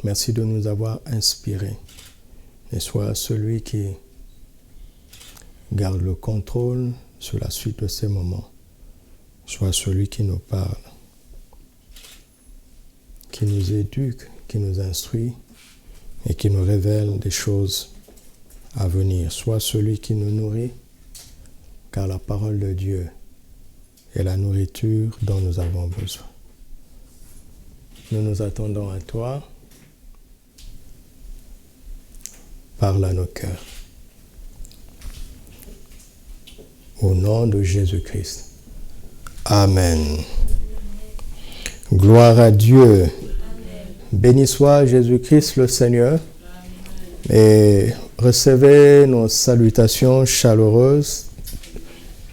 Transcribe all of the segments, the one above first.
Merci de nous avoir inspirés. Et sois celui qui garde le contrôle sur la suite de ces moments. Sois celui qui nous parle, qui nous éduque, qui nous instruit et qui nous révèle des choses à venir. Sois celui qui nous nourrit, car la parole de Dieu est la nourriture dont nous avons besoin. Nous nous attendons à toi. Parle à nos cœurs. Au nom de Jésus-Christ. Amen. Gloire à Dieu. Amen. Béni soit Jésus-Christ le Seigneur. Amen. Et recevez nos salutations chaleureuses,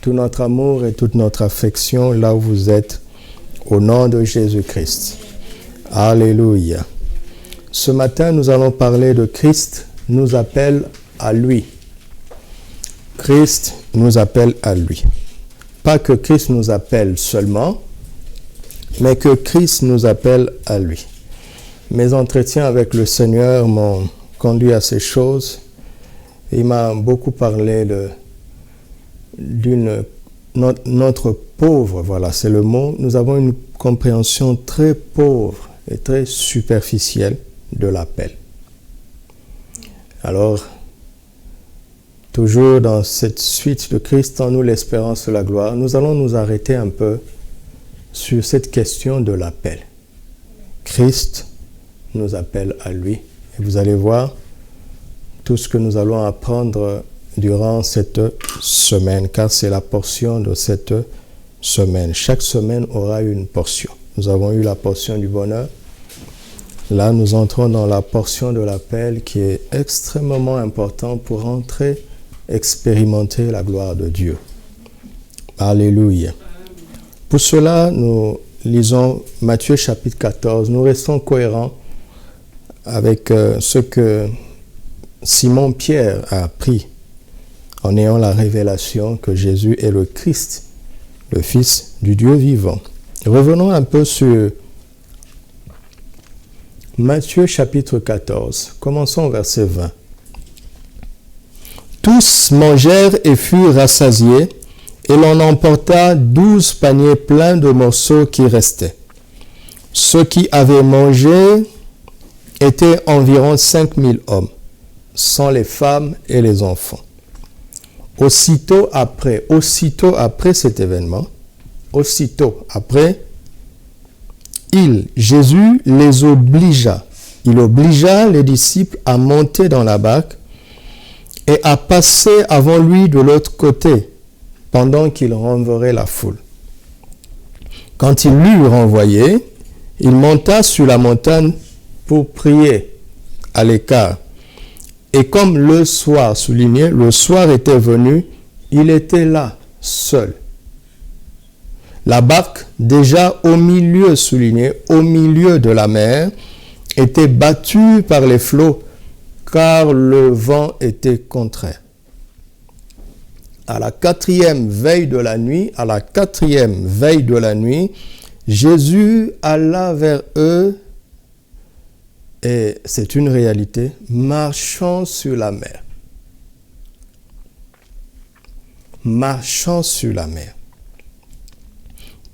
tout notre amour et toute notre affection là où vous êtes, au nom de Jésus-Christ. Alléluia. Ce matin, nous allons parler de Christ nous appelle à lui. Christ nous appelle à lui. Pas que Christ nous appelle seulement, mais que Christ nous appelle à lui. Mes entretiens avec le Seigneur m'ont conduit à ces choses. Il m'a beaucoup parlé notre pauvre, voilà, c'est le mot. Nous avons une compréhension très pauvre et très superficielle de l'appel. Alors, toujours dans cette suite de Christ en nous l'espérance de la gloire, nous allons nous arrêter un peu sur cette question de l'appel. Christ nous appelle à lui. Et vous allez voir tout ce que nous allons apprendre durant cette semaine, car c'est la portion de cette semaine. Chaque semaine aura une portion. Nous avons eu la portion du bonheur. Là, nous entrons dans la portion de l'appel qui est extrêmement important pour entrer, expérimenter la gloire de Dieu. Alléluia. Pour cela, nous lisons Matthieu chapitre 14. Nous restons cohérents avec ce que Simon-Pierre a appris en ayant la révélation que Jésus est le Christ, le Fils du Dieu vivant. Revenons un peu sur Matthieu chapitre 14, commençons au verset 20. Tous mangèrent et furent rassasiés, et l'on emporta 12 paniers pleins de morceaux qui restaient. Ceux qui avaient mangé étaient environ 5000 hommes, sans les femmes et les enfants. Aussitôt après cet événement, Jésus les obligea. Il obligea les disciples à monter dans la barque et à passer avant lui de l'autre côté, pendant qu'il renverrait la foule. Quand il l'eut renvoyé, il monta sur la montagne pour prier à l'écart. Et comme le soir, souligné, le soir était venu, il était là, seul. La barque, déjà au milieu, souligné, au milieu de la mer, était battue par les flots, car le vent était contraire. À la quatrième veille de la nuit, Jésus alla vers eux, et c'est une réalité, marchant sur la mer. Marchant sur la mer.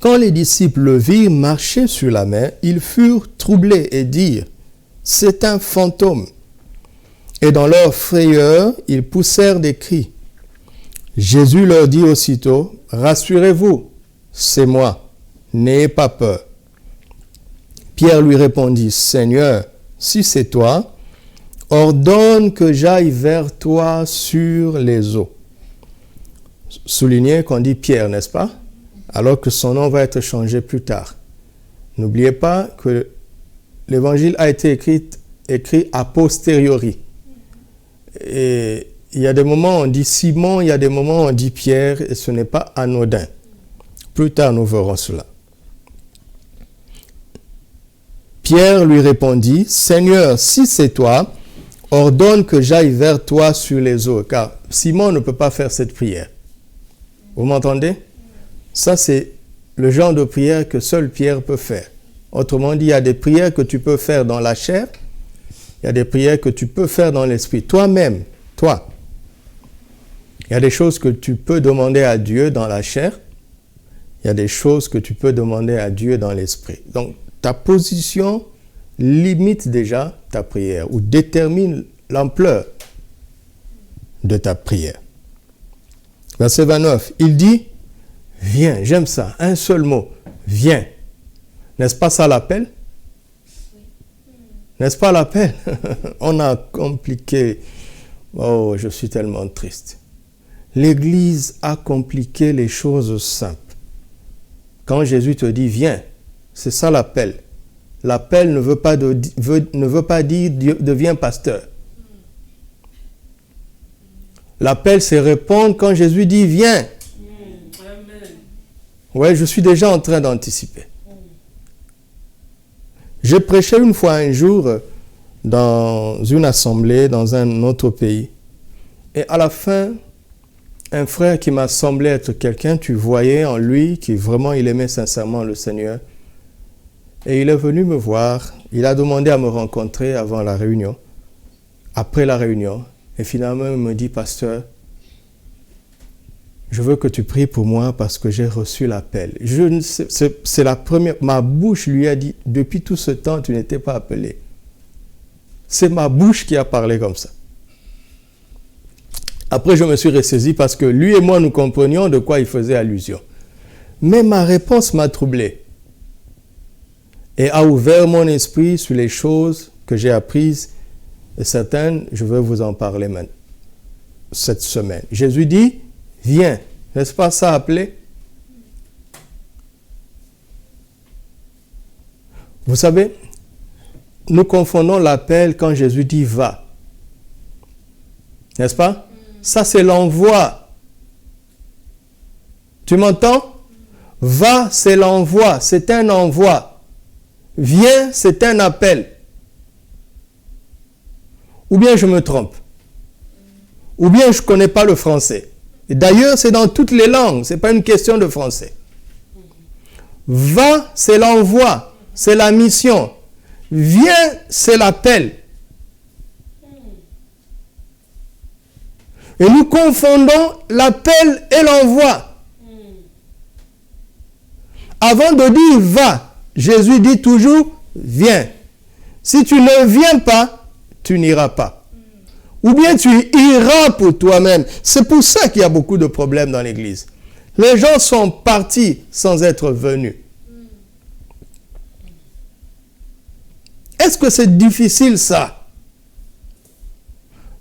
Quand les disciples le virent marcher sur la mer, ils furent troublés et dirent « C'est un fantôme !» Et dans leur frayeur, ils poussèrent des cris. Jésus leur dit aussitôt « Rassurez-vous, c'est moi, n'ayez pas peur. » Pierre lui répondit « Seigneur, si c'est toi, ordonne que j'aille vers toi sur les eaux. » Soulignez qu'on dit Pierre, n'est-ce pas? Alors que son nom va être changé plus tard. N'oubliez pas que l'évangile a été écrit a posteriori. Et il y a des moments où on dit Simon, il y a des moments où on dit Pierre, et ce n'est pas anodin. Plus tard, nous verrons cela. Pierre lui répondit, « Seigneur, si c'est toi, ordonne que j'aille vers toi sur les eaux. » Car Simon ne peut pas faire cette prière. Vous m'entendez? Ça, c'est le genre de prière que seul Pierre peut faire. Autrement dit, il y a des prières que tu peux faire dans la chair, y a des prières que tu peux faire dans l'esprit. Toi-même, toi. Il y a des choses que tu peux demander à Dieu dans la chair. Il y a des choses que tu peux demander à Dieu dans l'esprit. Donc, ta position limite déjà ta prière ou détermine l'ampleur de ta prière. Verset 29, il dit, viens, j'aime ça, un seul mot, viens. N'est-ce pas ça l'appel? N'est-ce pas l'appel? On a compliqué. Oh, je suis tellement triste. L'Église a compliqué les choses simples. Quand Jésus te dit, viens, c'est ça l'appel. L'appel ne veut pas dire, deviens pasteur. L'appel, c'est répondre quand Jésus dit, viens. Ouais, je suis déjà en train d'anticiper. J'ai prêché une fois un jour dans une assemblée dans un autre pays. Et à la fin, un frère qui m'a semblé être quelqu'un, tu voyais en lui qui vraiment, il aimait sincèrement le Seigneur. Et il est venu me voir. Il a demandé à me rencontrer avant la réunion. Après la réunion. Et finalement, il me dit, pasteur, je veux que tu pries pour moi parce que j'ai reçu l'appel. C'est la première. Ma bouche lui a dit, depuis tout ce temps, tu n'étais pas appelé. C'est ma bouche qui a parlé comme ça. Après, je me suis ressaisi parce que lui et moi, nous comprenions de quoi il faisait allusion. Mais ma réponse m'a troublé et a ouvert mon esprit sur les choses que j'ai apprises. Et certaines, je vais vous en parler maintenant, cette semaine. Jésus dit, viens. N'est-ce pas ça appelé? Vous savez, nous confondons l'appel quand Jésus dit va. N'est-ce pas? Ça, c'est l'envoi. Tu m'entends? Va, c'est l'envoi. C'est un envoi. Viens, c'est un appel. Ou bien je me trompe. Ou bien je ne connais pas le français. Et d'ailleurs, c'est dans toutes les langues. Ce n'est pas une question de français. Va, c'est l'envoi. C'est la mission. Viens, c'est l'appel. Et nous confondons l'appel et l'envoi. Avant de dire va, Jésus dit toujours viens. Si tu ne viens pas, tu n'iras pas. Ou bien tu iras pour toi-même. C'est pour ça qu'il y a beaucoup de problèmes dans l'Église. Les gens sont partis sans être venus. Est-ce que c'est difficile ça?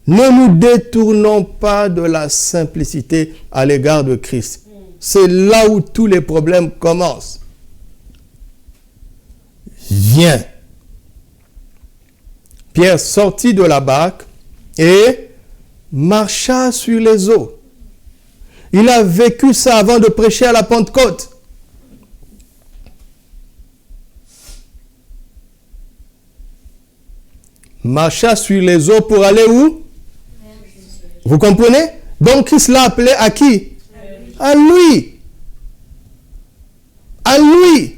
Ne nous détournons pas de la simplicité à l'égard de Christ. C'est là où tous les problèmes commencent. Viens. Pierre sortit de la barque et marcha sur les eaux. Il a vécu ça avant de prêcher à la Pentecôte. Marcha sur les eaux pour aller où? Vous comprenez? Donc Christ l'a appelé à qui? À lui. À lui.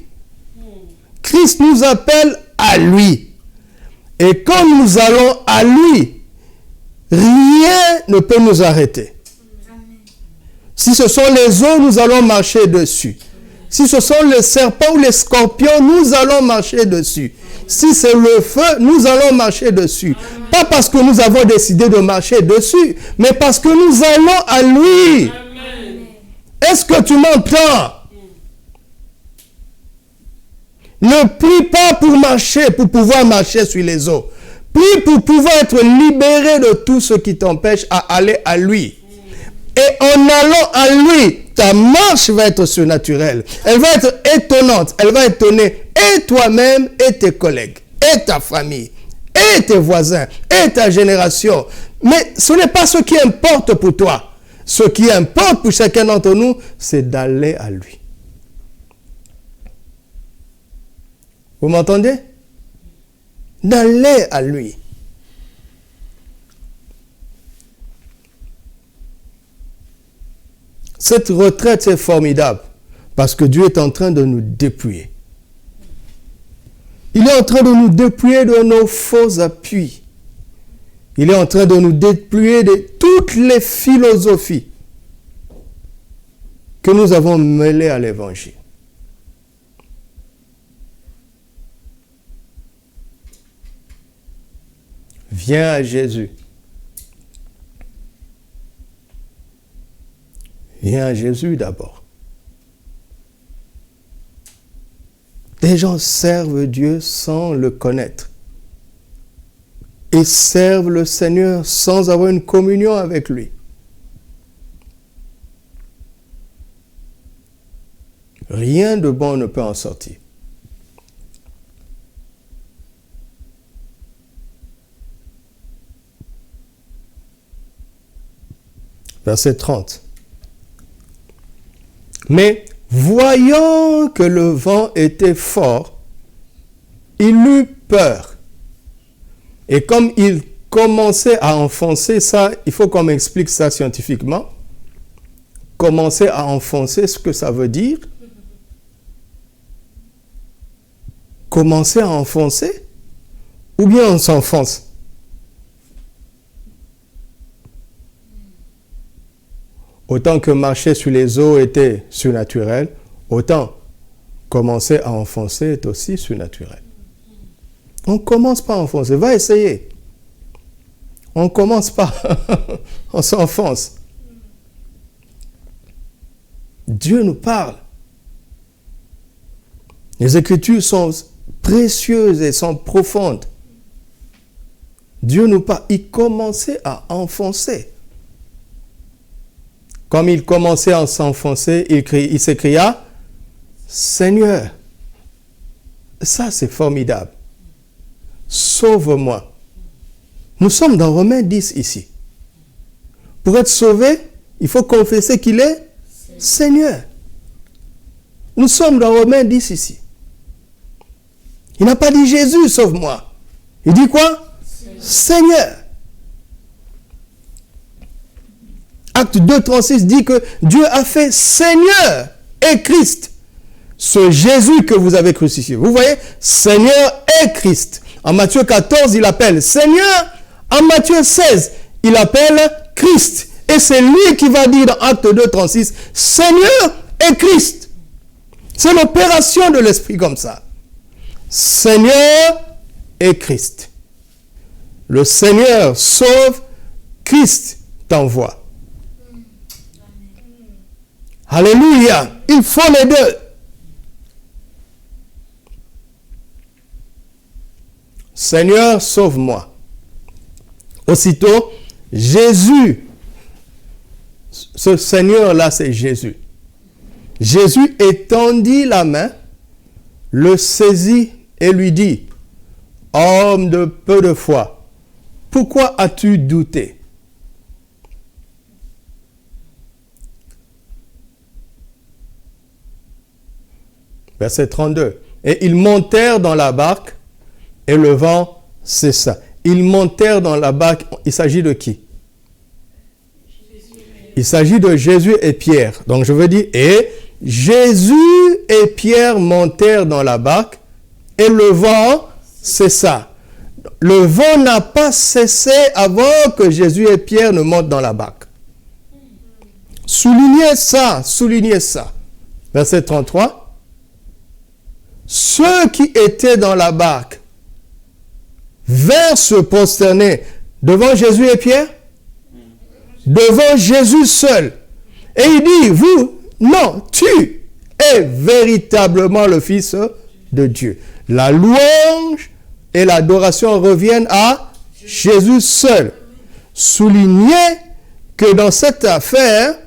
Christ nous appelle à lui. Et quand nous allons à lui, rien ne peut nous arrêter. Si ce sont les eaux, nous allons marcher dessus. Si ce sont les serpents ou les scorpions, nous allons marcher dessus. Si c'est le feu, nous allons marcher dessus. Pas parce que nous avons décidé de marcher dessus, mais parce que nous allons à lui. Est-ce que tu m'entends? Ne prie pas pour marcher, pour pouvoir marcher sur les eaux. Prie pour pouvoir être libéré de tout ce qui t'empêche à aller à lui. Et en allant à lui, ta marche va être surnaturelle. Elle va être étonnante. Elle va étonner et toi-même et tes collègues, et ta famille, et tes voisins, et ta génération. Mais ce n'est pas ce qui importe pour toi. Ce qui importe pour chacun d'entre nous, c'est d'aller à lui. Vous m'entendez? D'aller à lui. Cette retraite, c'est formidable parce que Dieu est en train de nous dépouiller. Il est en train de nous dépouiller de nos faux appuis. Il est en train de nous dépouiller de toutes les philosophies que nous avons mêlées à l'évangile. Viens à Jésus. Viens à Jésus d'abord. Des gens servent Dieu sans le connaître. Et servent le Seigneur sans avoir une communion avec lui. Rien de bon ne peut en sortir. Verset 30. Mais voyant que le vent était fort, il eut peur. Et comme il commençait à enfoncer ça, il faut qu'on m'explique ça scientifiquement. Commencer à enfoncer, ce que ça veut dire. Commencer à enfoncer? Ou bien on s'enfonce? Autant que marcher sur les eaux était surnaturel, autant commencer à enfoncer est aussi surnaturel. On ne commence pas à enfoncer. Va essayer. On ne commence pas. On s'enfonce. Dieu nous parle. Les Écritures sont précieuses et sont profondes. Dieu nous parle. Il commençait à enfoncer. Comme il commençait à s'enfoncer, il s'écria « Seigneur ». Ça, c'est formidable. Sauve-moi. Nous sommes dans Romains 10 ici. Pour être sauvé, il faut confesser qu'il est Seigneur. Nous sommes dans Romains 10 ici. Il n'a pas dit Jésus, sauve-moi. Il dit quoi? Seigneur. Acte 2, 36 dit que Dieu a fait Seigneur et Christ ce Jésus que vous avez crucifié. Vous voyez, Seigneur et Christ. En Matthieu 14, il appelle Seigneur. En Matthieu 16, il appelle Christ. Et c'est lui qui va dire dans Acte 2, 36, Seigneur et Christ. C'est l'opération de l'Esprit comme ça. Seigneur et Christ. Le Seigneur sauve, Christ t'envoie. Alléluia. Il faut les deux. Seigneur, sauve-moi. Aussitôt, Jésus, ce Seigneur-là, c'est Jésus. Jésus étendit la main, le saisit et lui dit, « Homme de peu de foi, pourquoi as-tu douté ?» Verset 32. Et ils montèrent dans la barque et le vent cessa. Ils montèrent dans la barque. Il s'agit de qui? Il s'agit de Jésus et Pierre. Donc je veux dire, et Jésus et Pierre montèrent dans la barque et le vent cessa. Le vent n'a pas cessé avant que Jésus et Pierre ne montent dans la barque. Soulignez ça, soulignez ça. Verset 33. Ceux qui étaient dans la barque vinrent se prosterner devant Jésus et Pierre, devant Jésus seul. Et il dit, vous, non, tu es véritablement le Fils de Dieu. La louange et l'adoration reviennent à Jésus seul. Soulignez que dans cette affaire,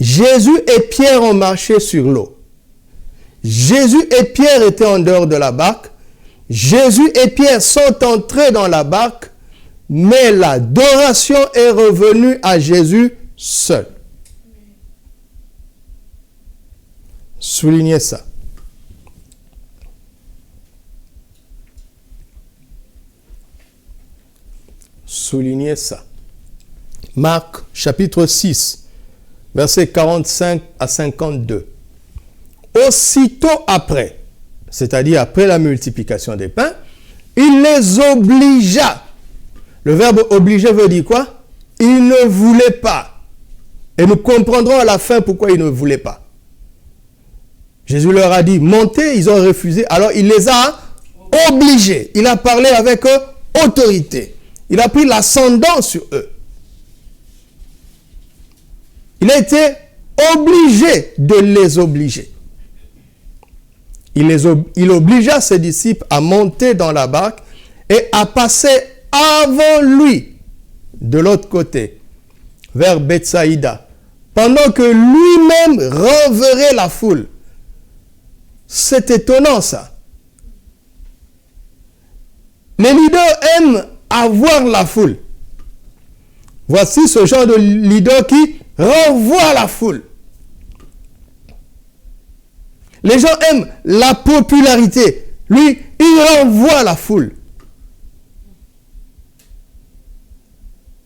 Jésus et Pierre ont marché sur l'eau. Jésus et Pierre étaient en dehors de la barque. Jésus et Pierre sont entrés dans la barque, mais l'adoration est revenue à Jésus seul. Soulignez ça. Soulignez ça. Marc chapitre 6, versets 45 à 52. Aussitôt après, c'est-à-dire après la multiplication des pains, il les obligea Le verbe obliger veut dire quoi? Il ne voulait pas. Et nous comprendrons à la fin pourquoi il ne voulait pas. Jésus leur a dit, montez, ils ont refusé. Alors il les a obligés. Il a parlé avec eux, autorité. Il a pris l'ascendant sur eux. Il a été obligé de les obliger. Il obligea ses disciples à monter dans la barque et à passer avant lui de l'autre côté, vers Bethsaïda, pendant que lui-même renverrait la foule. C'est étonnant ça. Les leaders aiment avoir la foule. Voici ce genre de leader qui renvoie la foule. Les gens aiment la popularité. Lui, il renvoie la foule.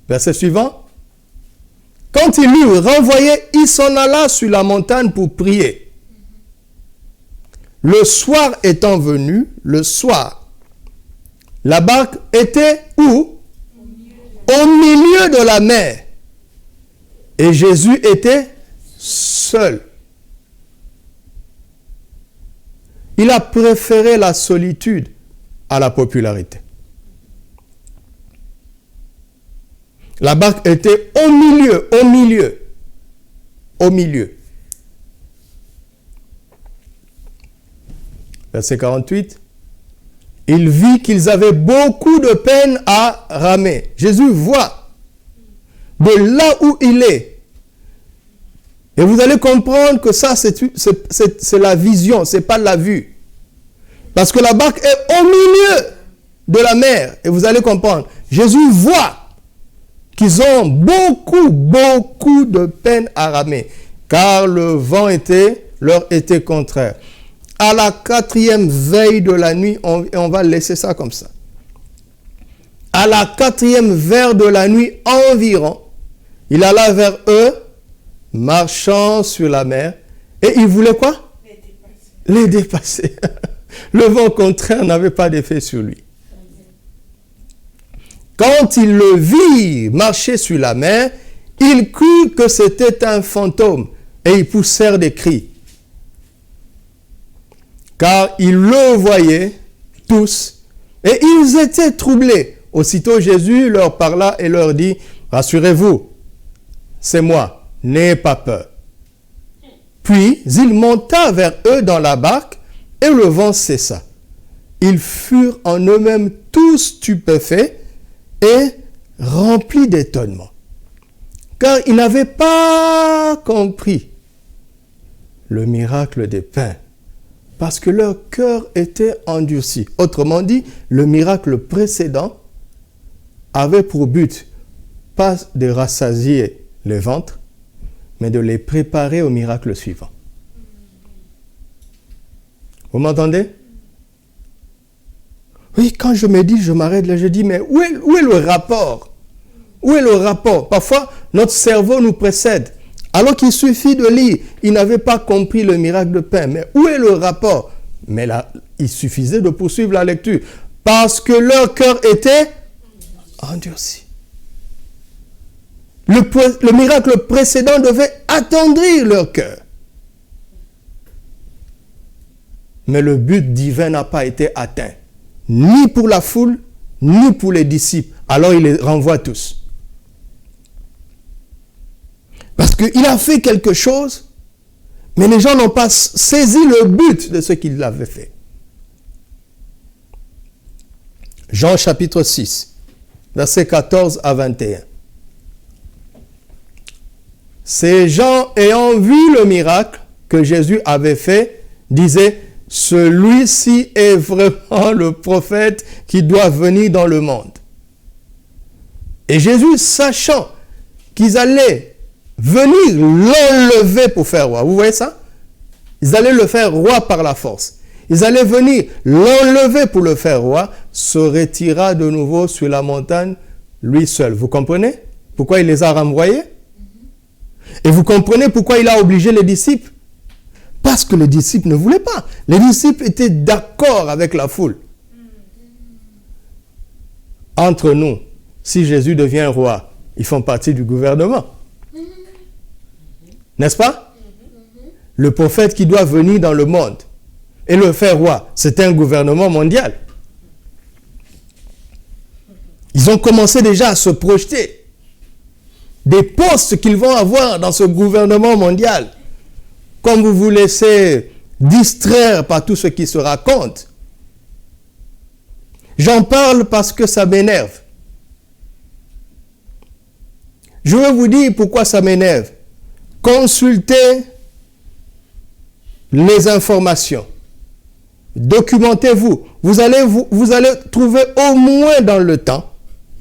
Verset suivant. Quand il l'eut renvoyé, il s'en alla sur la montagne pour prier. Le soir étant venu, la barque était où? Au milieu de la mer. Et Jésus était seul. Il a préféré la solitude à la popularité. La barque était au milieu. Verset 48. Il vit qu'ils avaient beaucoup de peine à ramer. Jésus voit de là où il est. Et vous allez comprendre que ça, c'est la vision, ce n'est pas la vue. Parce que la barque est au milieu de la mer. Et vous allez comprendre. Jésus voit qu'ils ont beaucoup de peine à ramer. Car le vent leur était contraire. À la 4e veille de la nuit, on va laisser ça comme ça. À la 4e veille de la nuit environ, il alla vers eux, marchant sur la mer, et il voulait quoi? Les dépasser. Le vent contraire n'avait pas d'effet sur lui. Quand il le vit marcher sur la mer, il crut que c'était un fantôme, et ils poussèrent des cris. Car ils le voyaient tous, et ils étaient troublés. Aussitôt Jésus leur parla et leur dit, rassurez-vous, c'est moi, n'ayez pas peur. Puis il monta vers eux dans la barque, et le vent cessa. Ils furent en eux-mêmes tous stupéfaits et remplis d'étonnement, car ils n'avaient pas compris le miracle des pains, parce que leur cœur était endurci. Autrement dit, le miracle précédent avait pour but, pas de rassasier les ventres, mais de les préparer au miracle suivant. Vous m'entendez? Oui, quand je me dis, je m'arrête là, je dis, mais où est le rapport? Où est le rapport? Parfois, notre cerveau nous précède. Alors qu'il suffit de lire, ils n'avaient pas compris le miracle de pain. Mais où est le rapport? Mais là, il suffisait de poursuivre la lecture. Parce que leur cœur était endurci. Le miracle précédent devait attendrir leur cœur. Mais le but divin n'a pas été atteint. Ni pour la foule, ni pour les disciples. Alors il les renvoie tous. Parce qu'il a fait quelque chose, mais les gens n'ont pas saisi le but de ce qu'il avait fait. Jean chapitre 6, versets 14 à 21. Ces gens ayant vu le miracle que Jésus avait fait, disaient, celui-ci est vraiment le prophète qui doit venir dans le monde. Et Jésus, sachant qu'ils allaient venir l'enlever pour faire roi. Vous voyez ça? Ils allaient le faire roi par la force. Ils allaient venir l'enlever pour le faire roi, se retira de nouveau sur la montagne, lui seul. Vous comprenez pourquoi il les a renvoyés? Et vous comprenez pourquoi il a obligé les disciples? Parce que les disciples ne voulaient pas. Les disciples étaient d'accord avec la foule. Entre nous, si Jésus devient roi, ils font partie du gouvernement. N'est-ce pas? Le prophète qui doit venir dans le monde et le faire roi, c'est un gouvernement mondial. Ils ont commencé déjà à se projeter des postes qu'ils vont avoir dans ce gouvernement mondial. Comme vous vous laissez distraire par tout ce qui se raconte. J'en parle parce que ça m'énerve. Je veux vous dire pourquoi ça m'énerve. Consultez les informations. Documentez-vous. Vous allez trouver au moins dans le temps,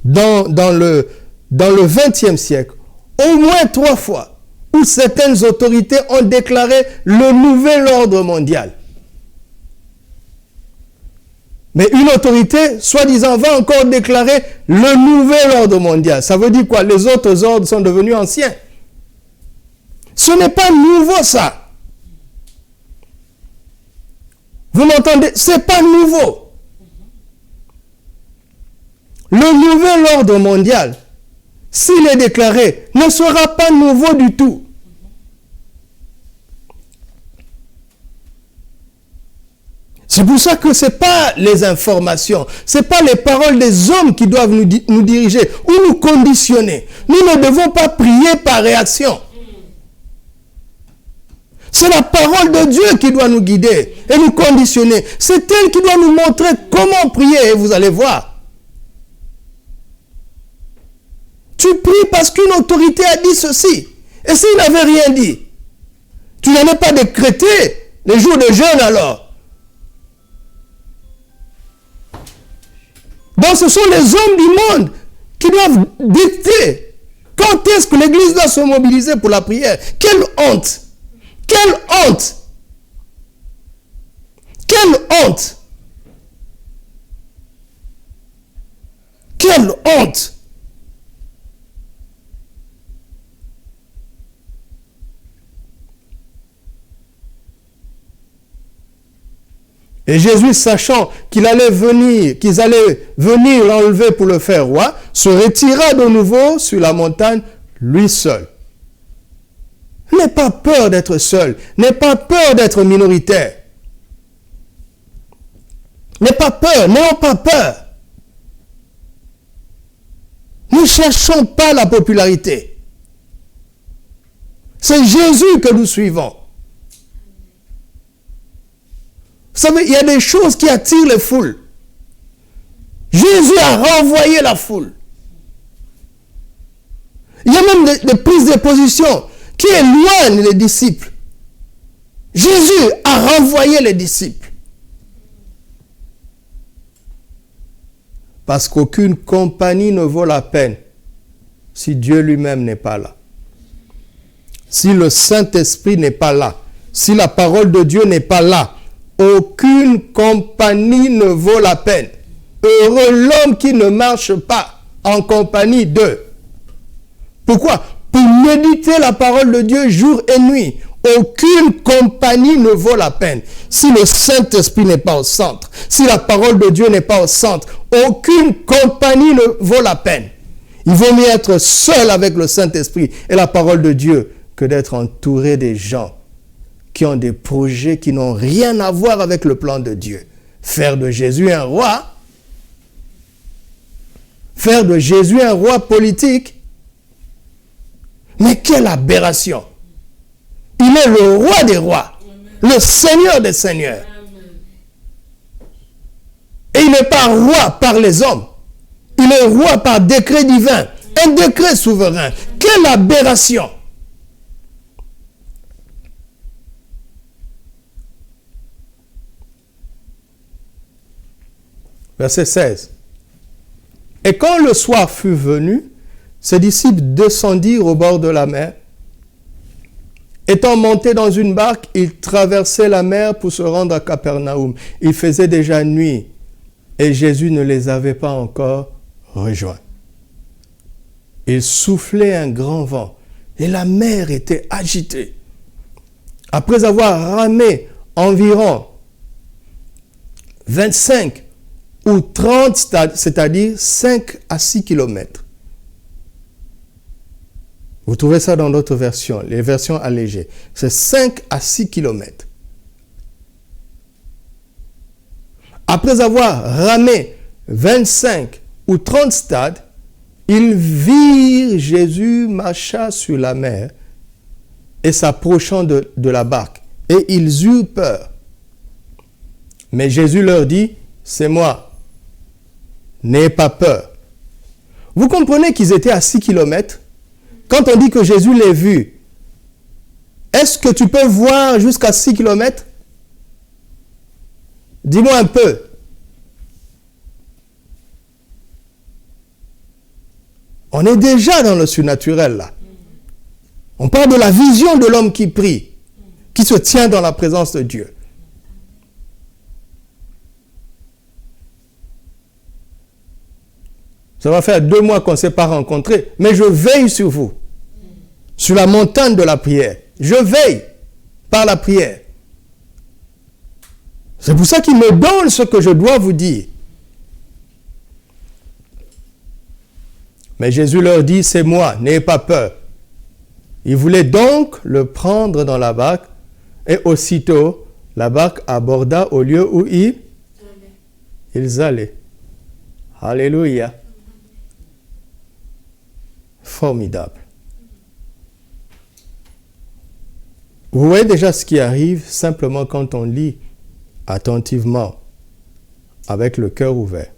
dans le 20e siècle, au moins 3 fois, où certaines autorités ont déclaré le nouvel ordre mondial. Mais une autorité, soi-disant, va encore déclarer le nouvel ordre mondial. Ça veut dire quoi? Les autres ordres sont devenus anciens. Ce n'est pas nouveau, ça. Vous m'entendez? Ce n'est pas nouveau. Le nouvel ordre mondial, s'il est déclaré, ne sera pas nouveau du tout. C'est pour ça que ce n'est pas les informations, ce n'est pas les paroles des hommes qui doivent nous diriger ou nous conditionner. Nous ne devons pas prier par réaction. C'est la parole de Dieu qui doit nous guider et nous conditionner. C'est elle qui doit nous montrer comment prier et vous allez voir. Tu pries parce qu'une autorité a dit ceci. Et s'il n'avait rien dit, tu n'en as pas décrété les jours de jeûne alors. Donc ce sont les hommes du monde qui doivent dicter quand est-ce que l'Église doit se mobiliser pour la prière. Quelle honte! Quelle honte! Quelle honte! Quelle honte! Et Jésus, sachant qu'ils allaient venir l'enlever pour le faire roi, se retira de nouveau sur la montagne, lui seul. N'aie pas peur d'être seul. N'aie pas peur d'être minoritaire. N'aie pas peur. N'ayons pas peur. Ne cherchons pas la popularité. C'est Jésus que nous suivons. Vous savez, il y a des choses qui attirent les foules. Jésus a renvoyé la foule. Il y a même des prises de position qui éloignent les disciples. Jésus a renvoyé les disciples. Parce qu'aucune compagnie ne vaut la peine si Dieu lui-même n'est pas là. Si le Saint-Esprit n'est pas là. Si la parole de Dieu n'est pas là. Aucune compagnie ne vaut la peine. Heureux l'homme qui ne marche pas en compagnie d'eux. Pourquoi? Pour méditer la parole de Dieu jour et nuit. Aucune compagnie ne vaut la peine. Si le Saint-Esprit n'est pas au centre, si la parole de Dieu n'est pas au centre, aucune compagnie ne vaut la peine. Il vaut mieux être seul avec le Saint-Esprit et la parole de Dieu que d'être entouré des gens qui ont des projets qui n'ont rien à voir avec le plan de Dieu. Faire de Jésus un roi, faire de Jésus un roi politique, mais quelle aberration! Il est le roi des rois, le Seigneur des seigneurs. Et il n'est pas roi par les hommes, il est roi par décret divin, un décret souverain. Quelle aberration! Verset 16. Et quand le soir fut venu, ses disciples descendirent au bord de la mer. Étant montés dans une barque, ils traversaient la mer pour se rendre à Capernaum. Il faisait déjà nuit et Jésus ne les avait pas encore rejoints. Il soufflait un grand vent et la mer était agitée. Après avoir ramé environ 25 ou 30 stades, c'est-à-dire 5 à 6 kilomètres. Vous trouvez ça dans d'autres versions, les versions allégées. C'est 5 à 6 kilomètres. Après avoir ramé 25 ou 30 stades, ils virent Jésus marcha sur la mer et s'approchant de la barque. Et ils eurent peur. Mais Jésus leur dit, c'est moi, n'ayez pas peur. Vous comprenez qu'ils étaient à 6 kilomètres? Quand on dit que Jésus les vit, est-ce que tu peux voir jusqu'à 6 kilomètres? Dis-moi un peu. On est déjà dans le surnaturel là. On parle de la vision de l'homme qui prie, qui se tient dans la présence de Dieu. Ça va faire 2 mois qu'on ne s'est pas rencontrés, mais je veille sur vous, sur la montagne de la prière. Je veille par la prière. C'est pour ça qu'il me donne ce que je dois vous dire. Mais Jésus leur dit, c'est moi, n'ayez pas peur. Il voulait donc le prendre dans la barque, et aussitôt, la barque aborda au lieu où ils allaient. Alléluia. Formidable. Vous voyez déjà ce qui arrive simplement quand on lit attentivement, avec le cœur ouvert.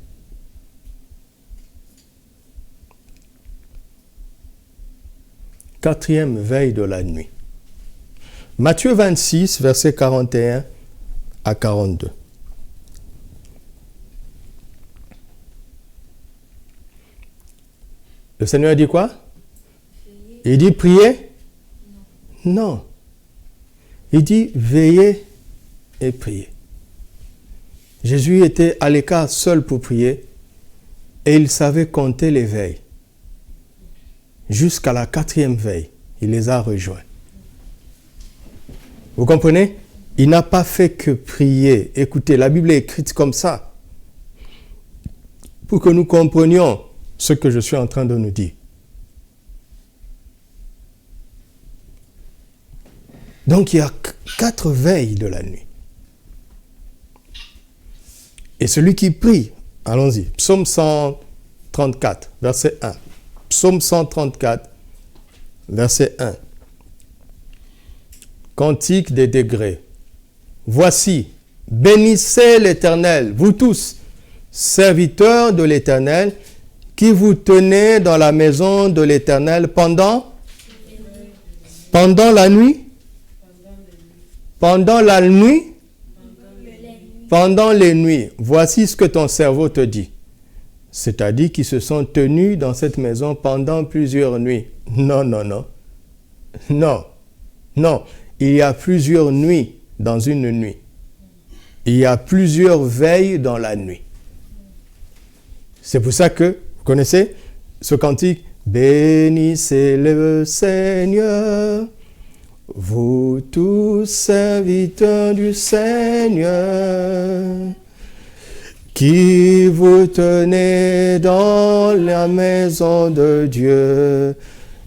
Quatrième veille de la nuit. Matthieu 26, versets 41 à 42. Le Seigneur dit quoi? Il dit prier? Non. Il dit veiller et prier. Jésus était à l'écart seul pour prier et il savait compter les veilles. Jusqu'à la 4e veille, il les a rejoints. Vous comprenez? Il n'a pas fait que prier. Écoutez, la Bible est écrite comme ça pour que nous comprenions ce que je suis en train de nous dire. Donc il y a 4 veilles de la nuit. Et celui qui prie, allons-y, Psaume 134, verset 1. Psaume 134, verset 1. Cantique des degrés. Voici, bénissez l'Éternel, vous tous, serviteurs de l'Éternel, qui vous tenez dans la maison de l'Éternel pendant la nuit, pendant la nuit, pendant les nuits. Voici ce que ton cerveau te dit. C'est-à-dire qu'ils se sont tenus dans cette maison pendant plusieurs nuits. Non, non, non. Non, non. Il y a plusieurs nuits dans une nuit. Il y a plusieurs veilles dans la nuit. C'est pour ça que, vous connaissez ce cantique? Bénissez le Seigneur, vous tous serviteurs du Seigneur, qui vous tenez dans la maison de Dieu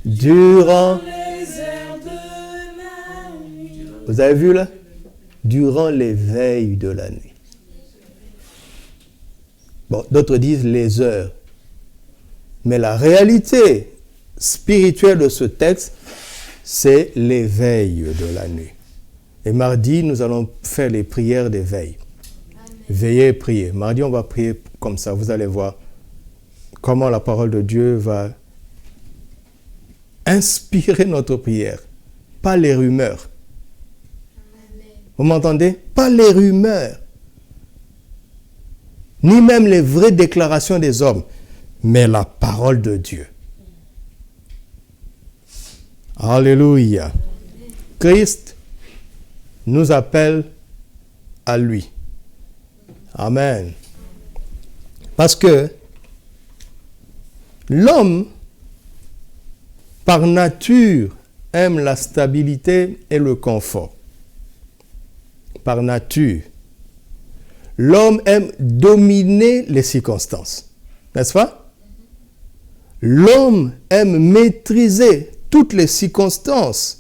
durant les heures de la nuit. Vous avez vu là? Durant les veilles de la nuit. Bon, d'autres disent les heures. Mais la réalité spirituelle de ce texte, c'est les veilles de la nuit. Et mardi, nous allons faire les prières des veilles. Veillez et priez. Mardi, on va prier comme ça. Vous allez voir comment la parole de Dieu va inspirer notre prière. Pas les rumeurs. Vous m'entendez? Pas les rumeurs. Ni même les vraies déclarations des hommes. Mais la parole de Dieu. Alléluia. Christ nous appelle à lui. Amen. Parce que l'homme, par nature, aime la stabilité et le confort. Par nature. l'homme aime dominer les circonstances. N'est-ce pas? L'homme aime maîtriser toutes les circonstances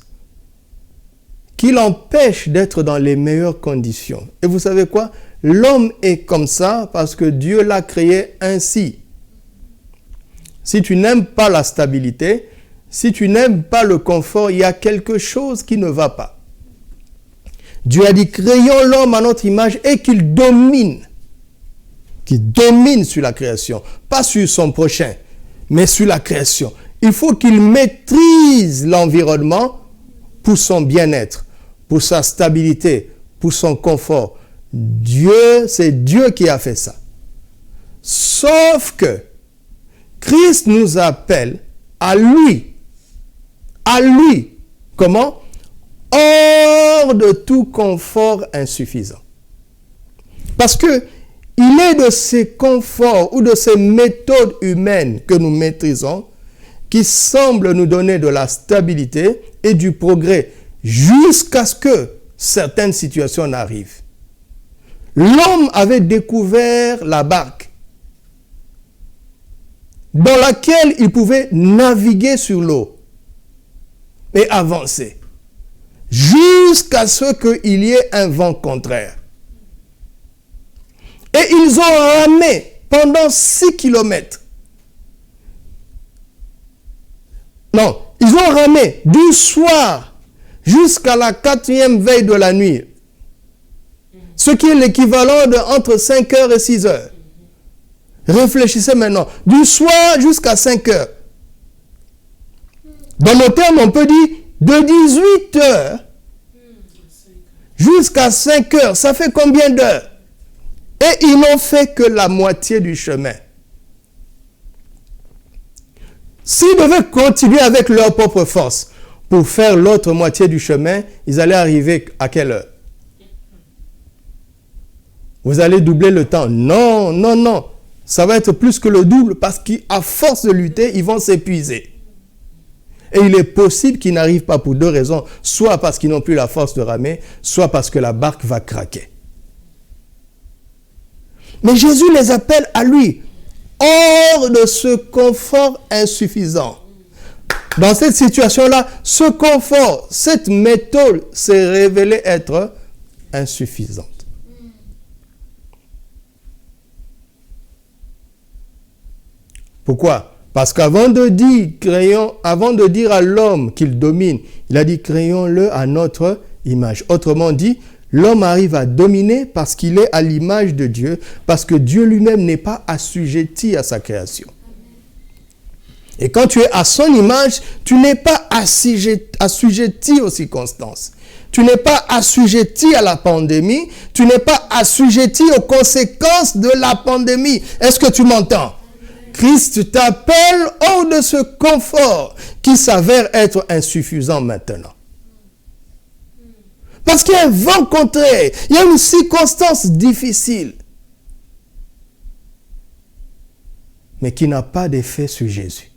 qui l'empêchent d'être dans les meilleures conditions. Et vous savez quoi? L'homme est comme ça parce que Dieu l'a créé ainsi. Si tu n'aimes pas la stabilité, si tu n'aimes pas le confort, il y a quelque chose qui ne va pas. Dieu a dit, créons l'homme à notre image et qu'il domine sur la création. Pas sur son prochain, mais sur la création. Il faut qu'il maîtrise l'environnement pour son bien-être, pour sa stabilité, pour son confort. C'est Dieu qui a fait ça. Sauf que Christ nous appelle à lui. À lui. Comment? Hors de tout confort insuffisant. Parce que il est de ces conforts ou de ces méthodes humaines que nous maîtrisons qui semblent nous donner de la stabilité et du progrès jusqu'à ce que certaines situations n'arrivent. L'homme avait découvert la barque dans laquelle il pouvait naviguer sur l'eau et avancer jusqu'à ce qu'il y ait un vent contraire. Et ils ont ramé pendant 6 kilomètres. Non, ils ont ramé du soir jusqu'à la 4e veille de la nuit. Ce qui est l'équivalent de entre 5 heures et 6 heures. Réfléchissez maintenant. Du soir jusqu'à 5 heures. Dans nos termes, on peut dire de 18 heures jusqu'à 5 heures. Ça fait combien d'heures? Et ils n'ont fait que la moitié du chemin. S'ils devaient continuer avec leur propre force pour faire l'autre moitié du chemin, ils allaient arriver à quelle heure? Vous allez doubler le temps. Non, non, non. Ça va être plus que le double parce qu'à force de lutter, ils vont s'épuiser. Et il est possible qu'ils n'arrivent pas pour 2 raisons. Soit parce qu'ils n'ont plus la force de ramer, soit parce que la barque va craquer. Mais Jésus les appelle à lui, hors de ce confort insuffisant. Dans cette situation-là, ce confort, cette méthode s'est révélée être insuffisante. Pourquoi? Parce qu'avant de dire à l'homme qu'il domine, il a dit créons-le à notre image. Autrement dit, l'homme arrive à dominer parce qu'il est à l'image de Dieu, parce que Dieu lui-même n'est pas assujetti à sa création. Et quand tu es à son image, tu n'es pas assujetti aux circonstances. Tu n'es pas assujetti à la pandémie. Tu n'es pas assujetti aux conséquences de la pandémie. Est-ce que tu m'entends? Christ t'appelle hors de ce confort qui s'avère être insuffisant maintenant. Parce qu'il y a un vent contraire, il y a une circonstance difficile, mais qui n'a pas d'effet sur Jésus.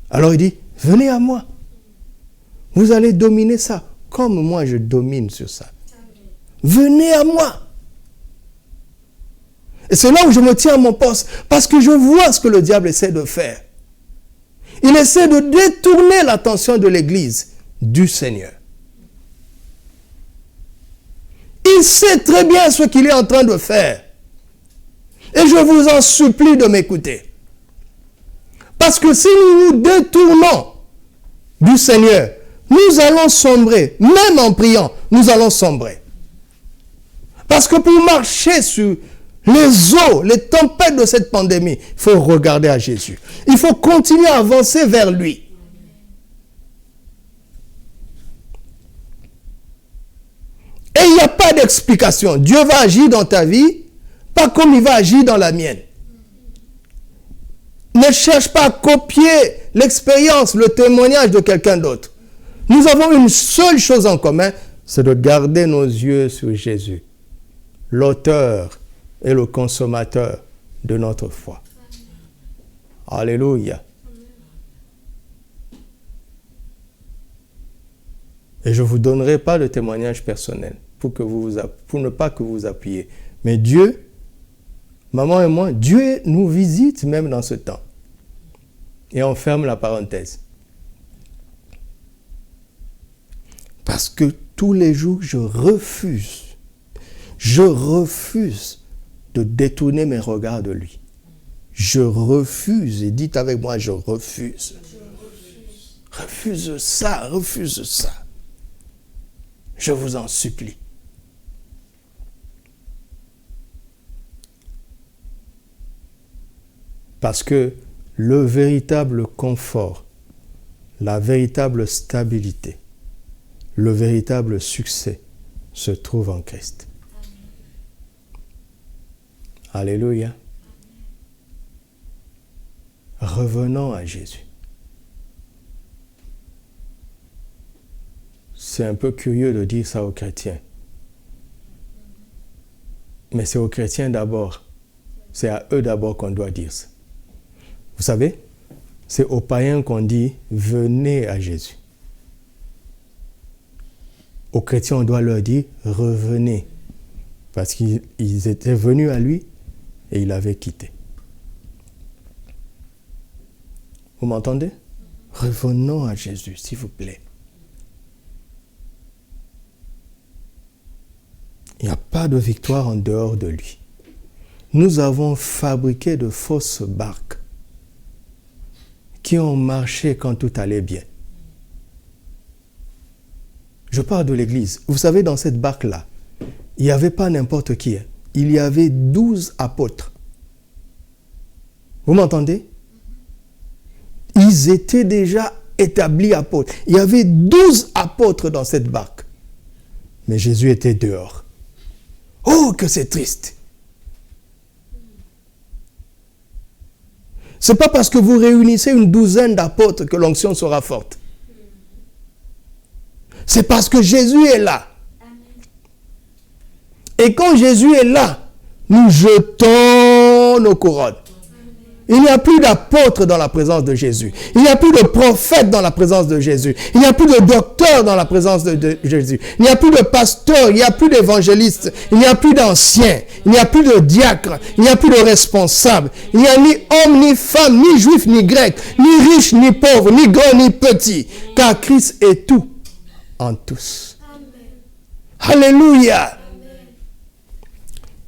Alors il dit, venez à moi. Vous allez dominer ça, comme moi je domine sur ça. Venez à moi. Et c'est là où je me tiens à mon poste, parce que je vois ce que le diable essaie de faire. Il essaie de détourner l'attention de l'Église du Seigneur. Il sait très bien ce qu'il est en train de faire. Et je vous en supplie de m'écouter. Parce que si nous nous détournons du Seigneur, nous allons sombrer. Même en priant, nous allons sombrer. Parce que pour marcher sur les eaux, les tempêtes de cette pandémie, il faut regarder à Jésus. Il faut continuer à avancer vers lui. Et il n'y a pas d'explication. Dieu va agir dans ta vie, pas comme il va agir dans la mienne. Ne cherche pas à copier l'expérience, le témoignage de quelqu'un d'autre. Nous avons une seule chose en commun, c'est de garder nos yeux sur Jésus, l'auteur et le consommateur de notre foi. Alléluia. Et je ne vous donnerai pas de témoignage personnel pour ne pas que vous vous appuyiez. Mais Dieu, maman et moi, Dieu nous visite même dans ce temps. Et on ferme la parenthèse. Parce que tous les jours, je refuse de détourner mes regards de lui. Je refuse, et dites avec moi, je refuse. Refuse ça. Je vous en supplie. Parce que le véritable confort, la véritable stabilité, le véritable succès se trouve en Christ. Alléluia. Revenons à Jésus. C'est un peu curieux de dire ça aux chrétiens. Mais c'est aux chrétiens d'abord. C'est à eux d'abord qu'on doit dire ça. Vous savez, c'est aux païens qu'on dit « venez à Jésus ». Aux chrétiens, on doit leur dire « revenez ». Parce qu'ils étaient venus à lui et il avait quitté. Vous m'entendez? Revenons à Jésus, s'il vous plaît. Il n'y a pas de victoire en dehors de lui. Nous avons fabriqué de fausses barques qui ont marché quand tout allait bien. Je parle de l'Église. Vous savez, dans cette barque-là, il n'y avait pas n'importe qui. Il y avait 12 apôtres. Vous m'entendez? Ils étaient déjà établis apôtres. Il y avait 12 apôtres dans cette barque. Mais Jésus était dehors. Oh, que c'est triste! Ce n'est pas parce que vous réunissez une douzaine d'apôtres que l'onction sera forte. C'est parce que Jésus est là. Et quand Jésus est là, nous jetons nos couronnes. Il n'y a plus d'apôtres dans la présence de Jésus. Il n'y a plus de prophètes dans la présence de Jésus. Il n'y a plus de docteurs dans la présence de Jésus. Il n'y a plus de pasteurs, il n'y a plus d'évangélistes, il n'y a plus d'anciens, il n'y a plus de diacres, il n'y a plus de responsables. Il n'y a ni homme, ni femme, ni juif, ni grec, ni riche, ni pauvre, ni grand, ni petit. Car Christ est tout en tous. Amen. Alléluia.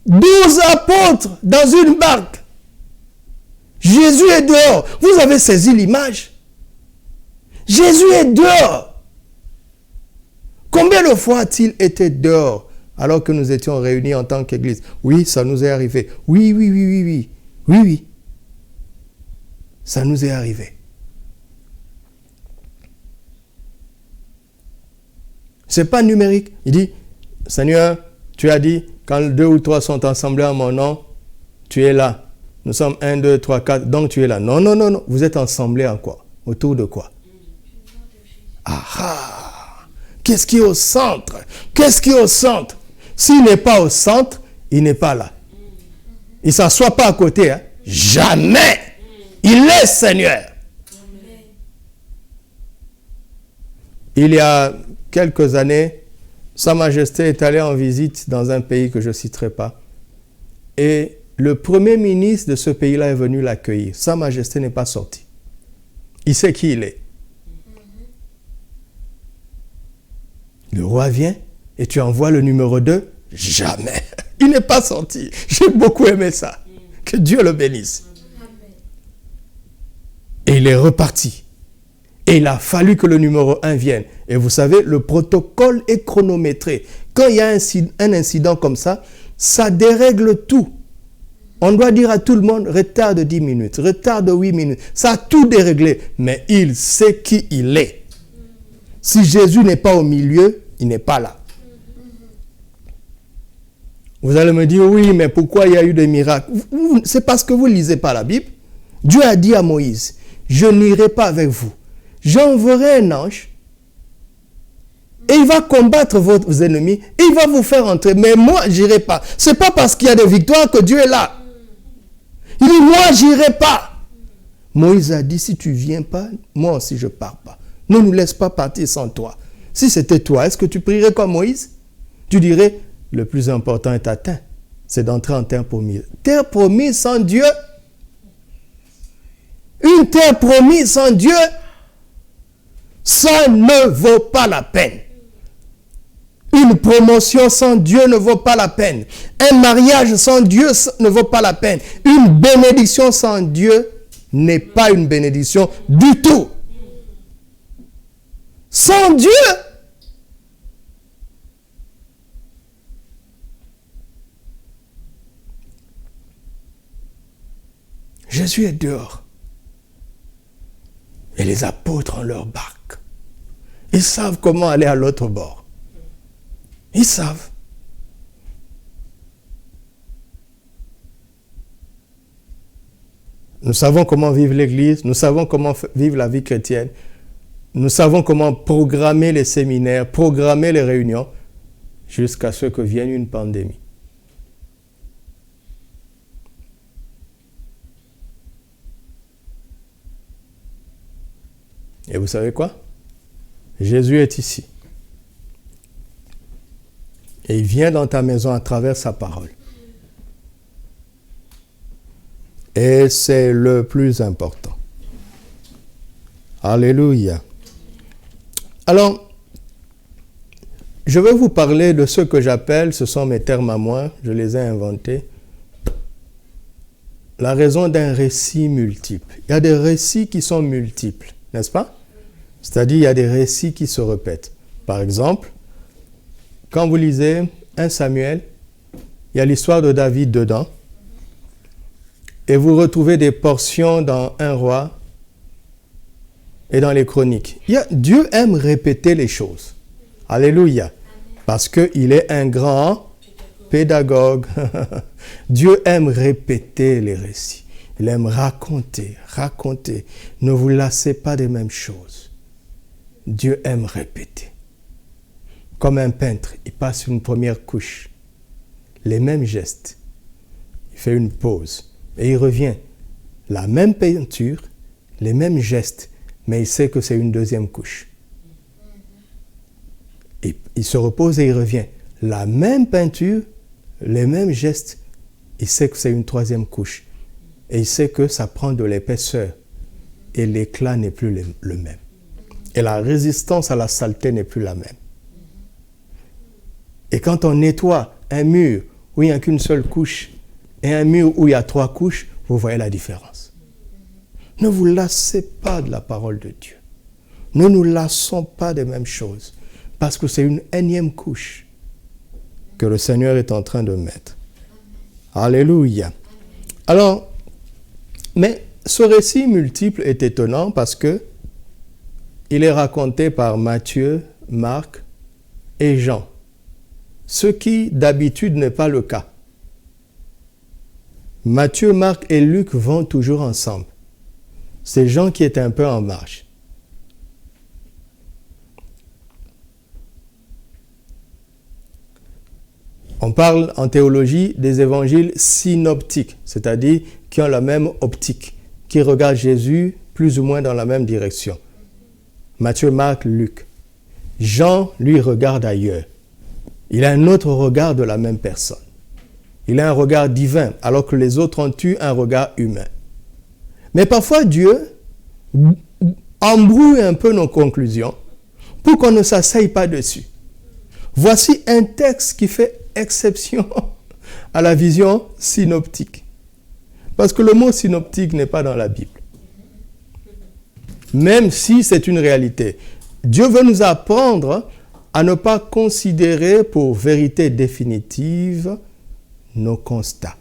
12 apôtres dans une barque. Jésus est dehors. Vous avez saisi l'image. Jésus est dehors. Combien de fois a-t-il été dehors alors que nous étions réunis en tant qu'Église? Oui, ça nous est arrivé. Oui. Ça nous est arrivé. Ce n'est pas numérique. Il dit, Seigneur, tu as dit, quand 2 ou 3 sont assemblés en mon nom, tu es là. Nous sommes 1, 2, 3, 4, donc tu es là. Non. Vous êtes assemblés en quoi? Autour de quoi? Qu'est-ce qui est au centre? S'il n'est pas au centre, il n'est pas là. Il ne s'assoit pas à côté. Jamais. Il est Seigneur. Il y a quelques années, Sa Majesté est allée en visite dans un pays que je ne citerai pas. Et le premier ministre de ce pays-là est venu l'accueillir. Sa Majesté n'est pas sorti. Il sait qui il est. Le roi vient et tu envoies le numéro 2. Jamais. Il n'est pas sorti. J'ai beaucoup aimé ça. Que Dieu le bénisse. Et il est reparti. Et il a fallu que le numéro 1 vienne. Et vous savez, le protocole est chronométré. Quand il y a un incident comme ça, ça dérègle tout. On doit dire à tout le monde, retard de 10 minutes, retard de 8 minutes. Ça a tout déréglé. Mais il sait qui il est. Si Jésus n'est pas au milieu, il n'est pas là. Vous allez me dire, oui, mais pourquoi il y a eu des miracles? C'est parce que vous ne lisez pas la Bible. Dieu a dit à Moïse, je n'irai pas avec vous. J'enverrai un ange et il va combattre vos ennemis et il va vous faire entrer. Mais moi, je n'irai pas. Ce n'est pas parce qu'il y a des victoires que Dieu est là. Il dit, moi, je n'irai pas. Moïse a dit, si tu ne viens pas, moi aussi, je ne pars pas. Ne nous laisse pas partir sans toi. Si c'était toi, est-ce que tu prierais comme Moïse? Tu dirais, le plus important est atteint. C'est d'entrer en terre promise. Terre promise sans Dieu. Une terre promise sans Dieu, ça ne vaut pas la peine. Une promotion sans Dieu ne vaut pas la peine. Un mariage sans Dieu ne vaut pas la peine. Une bénédiction sans Dieu n'est pas une bénédiction du tout. Sans Dieu, Jésus est dehors. Et les apôtres ont leur barque. Ils savent comment aller à l'autre bord. Ils savent. Nous savons comment vivre l'Église, nous savons comment vivre la vie chrétienne, nous savons comment programmer les séminaires, programmer les réunions, jusqu'à ce que vienne une pandémie. Et vous savez quoi? Jésus est ici. Et il vient dans ta maison à travers sa parole. Et c'est le plus important. Alléluia. Alors, je vais vous parler de ce que j'appelle, ce sont mes termes à moi, je les ai inventés, la raison d'un récit multiple. Il y a des récits qui sont multiples, n'est-ce pas? C'est-à-dire, il y a des récits qui se répètent. Par exemple, quand vous lisez 1 Samuel, il y a l'histoire de David dedans, et vous retrouvez des portions dans 1 Roi et dans les Chroniques. Dieu aime répéter les choses. Alléluia. Parce qu'il est un grand pédagogue. Dieu aime répéter les récits. Il aime raconter. Ne vous lassez pas des mêmes choses. Dieu aime répéter. Comme un peintre, il passe une première couche. Les mêmes gestes. Il fait une pause. Et il revient. La même peinture, les mêmes gestes, mais il sait que c'est une deuxième couche. Et il se repose et il revient. La même peinture, les mêmes gestes, il sait que c'est une troisième couche. Et il sait que ça prend de l'épaisseur. Et l'éclat n'est plus le même. Et la résistance à la saleté n'est plus la même. Et quand on nettoie un mur où il n'y a qu'une seule couche, et un mur où il y a 3 couches, vous voyez la différence. Ne vous lassez pas de la parole de Dieu. Ne nous lassons pas des mêmes choses. Parce que c'est une énième couche que le Seigneur est en train de mettre. Alléluia. Alors, mais ce récit multiple est étonnant parce que il est raconté par Matthieu, Marc et Jean. Ce qui d'habitude n'est pas le cas. Matthieu, Marc et Luc vont toujours ensemble. C'est Jean qui est un peu en marge. On parle en théologie des évangiles synoptiques, c'est-à-dire qui ont la même optique, qui regardent Jésus plus ou moins dans la même direction. Matthieu, Marc, Luc. Jean, lui, regarde ailleurs. Il a un autre regard de la même personne. Il a un regard divin, alors que les autres ont eu un regard humain. Mais parfois, Dieu embrouille un peu nos conclusions pour qu'on ne s'asseye pas dessus. Voici un texte qui fait exception à la vision synoptique. Parce que le mot synoptique n'est pas dans la Bible. Même si c'est une réalité. Dieu veut nous apprendre à ne pas considérer pour vérité définitive nos constats.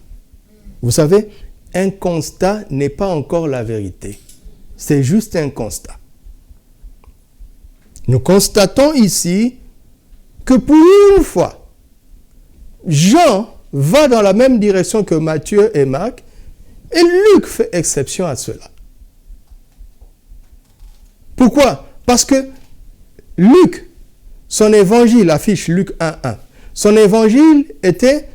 Vous savez, un constat n'est pas encore la vérité. C'est juste un constat. Nous constatons ici que pour une fois, Jean va dans la même direction que Matthieu et Marc, et Luc fait exception à cela. Pourquoi? Parce que Luc, son évangile affiche Luc 1.1. Son évangile était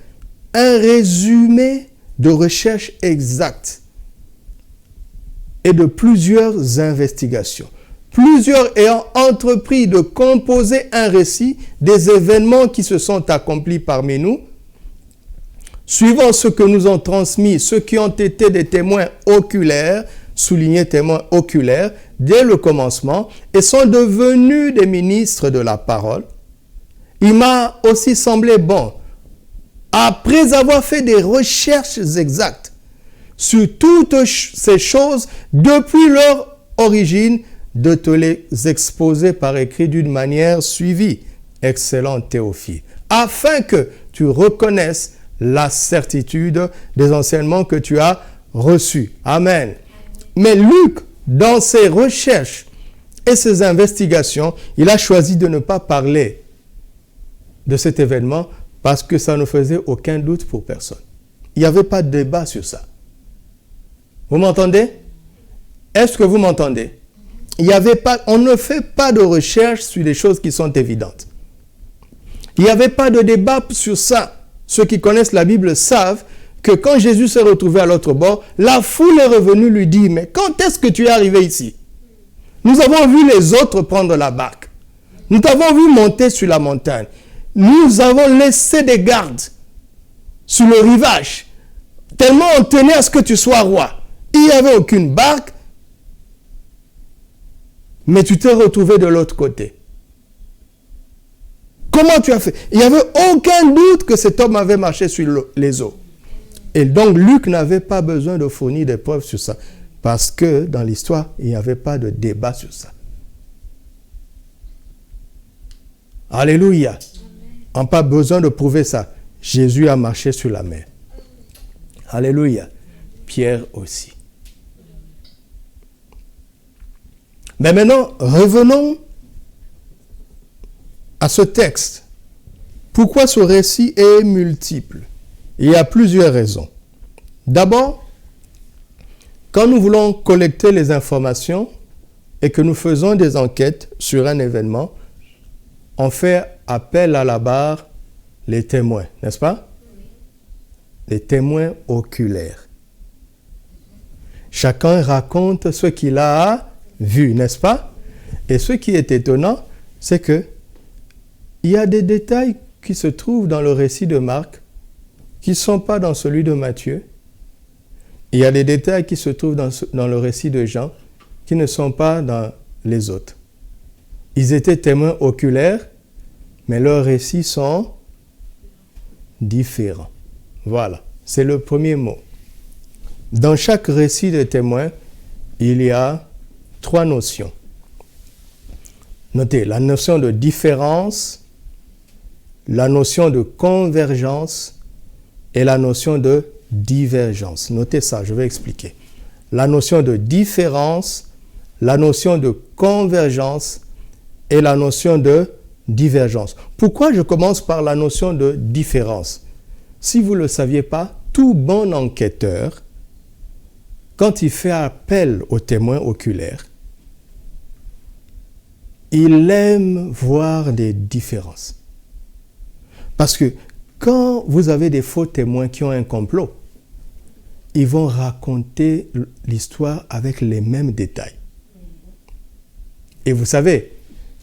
un résumé de recherche exacte et de plusieurs investigations. plusieurs ayant entrepris de composer un récit des événements qui se sont accomplis parmi nous, suivant ce que nous ont transmis ceux qui ont été des témoins oculaires, soulignés témoins oculaires, dès le commencement, et sont devenus des ministres de la parole, il m'a aussi semblé bon, après avoir fait des recherches exactes sur toutes ces choses depuis leur origine, de te les exposer par écrit d'une manière suivie, excellent Théophile, afin que tu reconnaisses la certitude des enseignements que tu as reçus. Amen. Mais Luc, dans ses recherches et ses investigations, il a choisi de ne pas parler de cet événement parce que ça ne faisait aucun doute pour personne. Il n'y avait pas de débat sur ça. Vous m'entendez? Est-ce que vous m'entendez? On ne fait pas de recherche sur des choses qui sont évidentes. Il n'y avait pas de débat sur ça. Ceux qui connaissent la Bible savent que quand Jésus s'est retrouvé à l'autre bord, la foule est revenue lui dire, mais quand est-ce que tu es arrivé ici? Nous avons vu les autres prendre la barque. Nous t'avons vu monter sur la montagne. Nous avons laissé des gardes sur le rivage. Tellement on tenait à ce que tu sois roi. Il n'y avait aucune barque, mais tu t'es retrouvé de l'autre côté. Comment tu as fait? Il n'y avait aucun doute que cet homme avait marché sur les eaux. Et donc Luc n'avait pas besoin de fournir des preuves sur ça. Parce que dans l'histoire, il n'y avait pas de débat sur ça. Alléluia. On n'a pas besoin de prouver ça. Jésus a marché sur la mer. Alléluia. Pierre aussi. Mais maintenant, revenons à ce texte. Pourquoi ce récit est multiple? Il y a plusieurs raisons. D'abord, quand nous voulons collecter les informations et que nous faisons des enquêtes sur un événement, on fait appel à la barre les témoins, n'est-ce pas? Les témoins oculaires. Chacun raconte ce qu'il a vu, n'est-ce pas? Et ce qui est étonnant, c'est que il y a des détails qui se trouvent dans le récit de Marc qui ne sont pas dans celui de Matthieu. Il y a des détails qui se trouvent dans le récit de Jean qui ne sont pas dans les autres. Ils étaient témoins oculaires, mais leurs récits sont différents. Voilà, c'est le premier mot. Dans chaque récit de témoins, il y a 3 notions. Notez, la notion de différence, la notion de convergence et la notion de divergence. Notez ça, je vais expliquer. La notion de différence, la notion de convergence et la notion de divergence. Pourquoi je commence par la notion de différence? Si vous ne le saviez pas, tout bon enquêteur, quand il fait appel aux témoins oculaires, il aime voir des différences. Parce que quand vous avez des faux témoins qui ont un complot, ils vont raconter l'histoire avec les mêmes détails. Et vous savez,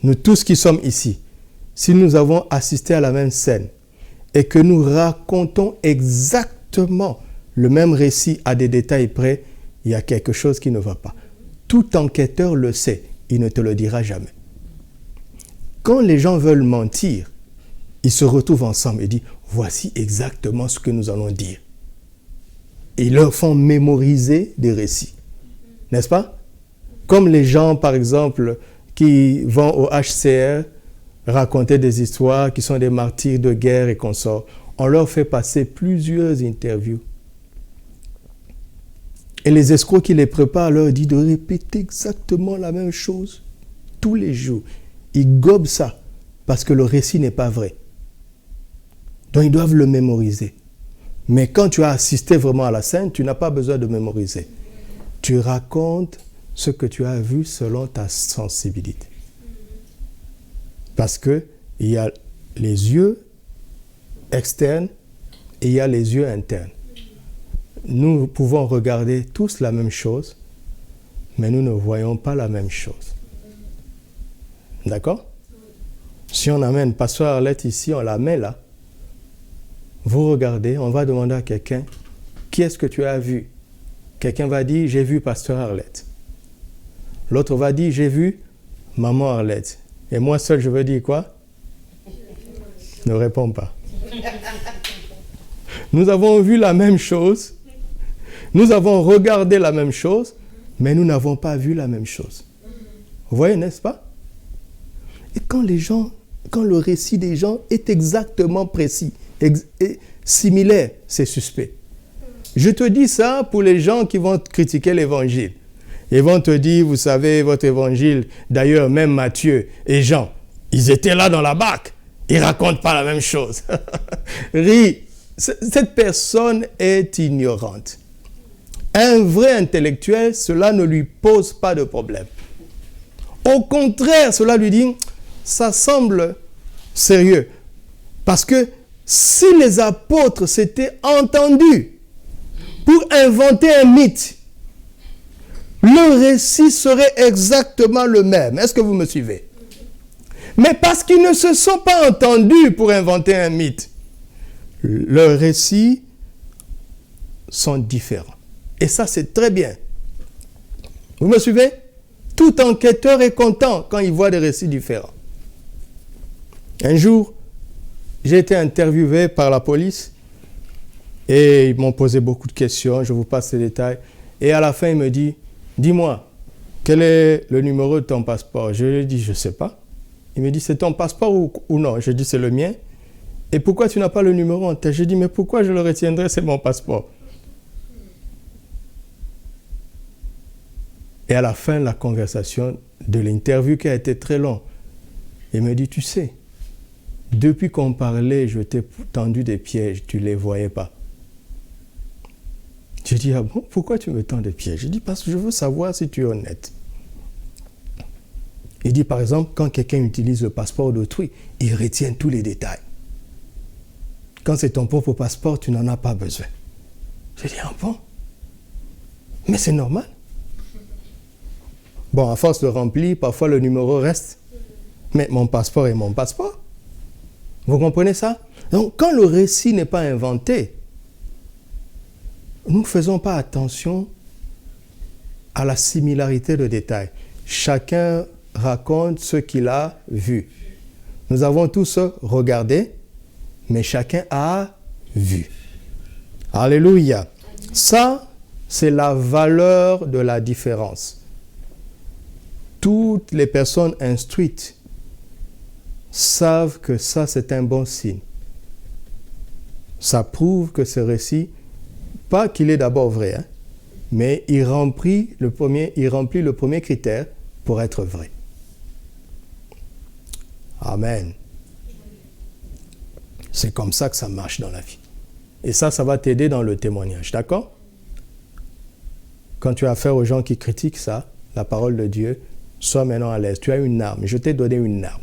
nous tous qui sommes ici, si nous avons assisté à la même scène et que nous racontons exactement le même récit à des détails près, il y a quelque chose qui ne va pas. Tout enquêteur le sait, il ne te le dira jamais. Quand les gens veulent mentir, ils se retrouvent ensemble et disent « Voici exactement ce que nous allons dire ». Et ils leur font mémoriser des récits. N'est-ce pas? Comme les gens, par exemple, qui vont au HCR raconter des histoires qui sont des martyrs de guerre et consorts. On leur fait passer plusieurs interviews. Et les escrocs qui les préparent leur disent de répéter exactement la même chose tous les jours. Ils gobent ça parce que le récit n'est pas vrai. Donc ils doivent le mémoriser. Mais quand tu as assisté vraiment à la scène, tu n'as pas besoin de mémoriser. Tu racontes ce que tu as vu selon ta sensibilité. Parce qu'il y a les yeux externes et il y a les yeux internes. Nous pouvons regarder tous la même chose, mais nous ne voyons pas la même chose. D'accord? Si on amène Pasteur Arlette ici, on la met là. Vous regardez, on va demander à quelqu'un, qui est-ce que tu as vu? Quelqu'un va dire, j'ai vu Pasteur Arlette. L'autre va dire, j'ai vu Maman Arlette. Et moi seul, je veux dire quoi? Ne réponds pas. Nous avons vu la même chose. Nous avons regardé la même chose, mais nous n'avons pas vu la même chose. Vous voyez, n'est-ce pas? Et quand le récit des gens est exactement précis, et similaire, c'est suspect. Je te dis ça pour les gens qui vont critiquer l'évangile. Ils vont te dire, vous savez, votre évangile, d'ailleurs, même Matthieu et Jean, ils étaient là dans la barque. Ils ne racontent pas la même chose. Ris, cette personne est ignorante. Un vrai intellectuel, cela ne lui pose pas de problème. Au contraire, cela lui dit, ça semble sérieux. Parce que si les apôtres s'étaient entendus pour inventer un mythe, le récit serait exactement le même. Est-ce que vous me suivez? Mais parce qu'ils ne se sont pas entendus pour inventer un mythe, leurs récits sont différents. Et ça, c'est très bien. Vous me suivez? Tout enquêteur est content quand il voit des récits différents. Un jour, j'ai été interviewé par la police et ils m'ont posé beaucoup de questions. Je vous passe les détails. Et à la fin, il me dit, dis-moi, quel est le numéro de ton passeport? Je lui ai dit, je ne sais pas. Il me dit, c'est ton passeport ou non? Je dis, c'est le mien. Et pourquoi tu n'as pas le numéro en tête? Je dis, mais pourquoi je le retiendrai? C'est mon passeport. Et à la fin de la conversation, de l'interview qui a été très longue, il me dit, tu sais, depuis qu'on parlait, je t'ai tendu des pièges, tu ne les voyais pas. Je dis, ah bon, pourquoi tu me tends des pièges? Je dis, parce que je veux savoir si tu es honnête. Il dit, par exemple, quand quelqu'un utilise le passeport d'autrui, il retient tous les détails. Quand c'est ton propre passeport, tu n'en as pas besoin. Je dis, ah bon? Mais c'est normal. Bon, à force de remplir, parfois le numéro reste. Mais mon passeport est mon passeport. Vous comprenez ça? Donc, quand le récit n'est pas inventé, nous ne faisons pas attention à la similarité de détails. Chacun raconte ce qu'il a vu. Nous avons tous regardé, mais chacun a vu. Alléluia. Ça, c'est la valeur de la différence. Toutes les personnes instruites savent que ça, c'est un bon signe. Ça prouve que ce récit, pas qu'il est d'abord vrai, hein, mais il remplit le premier critère pour être vrai. Amen. C'est comme ça que ça marche dans la vie. Et ça va t'aider dans le témoignage, d'accord? Quand tu as affaire aux gens qui critiquent ça, la parole de Dieu, sois maintenant à l'aise. Tu as une arme. Je t'ai donné une arme.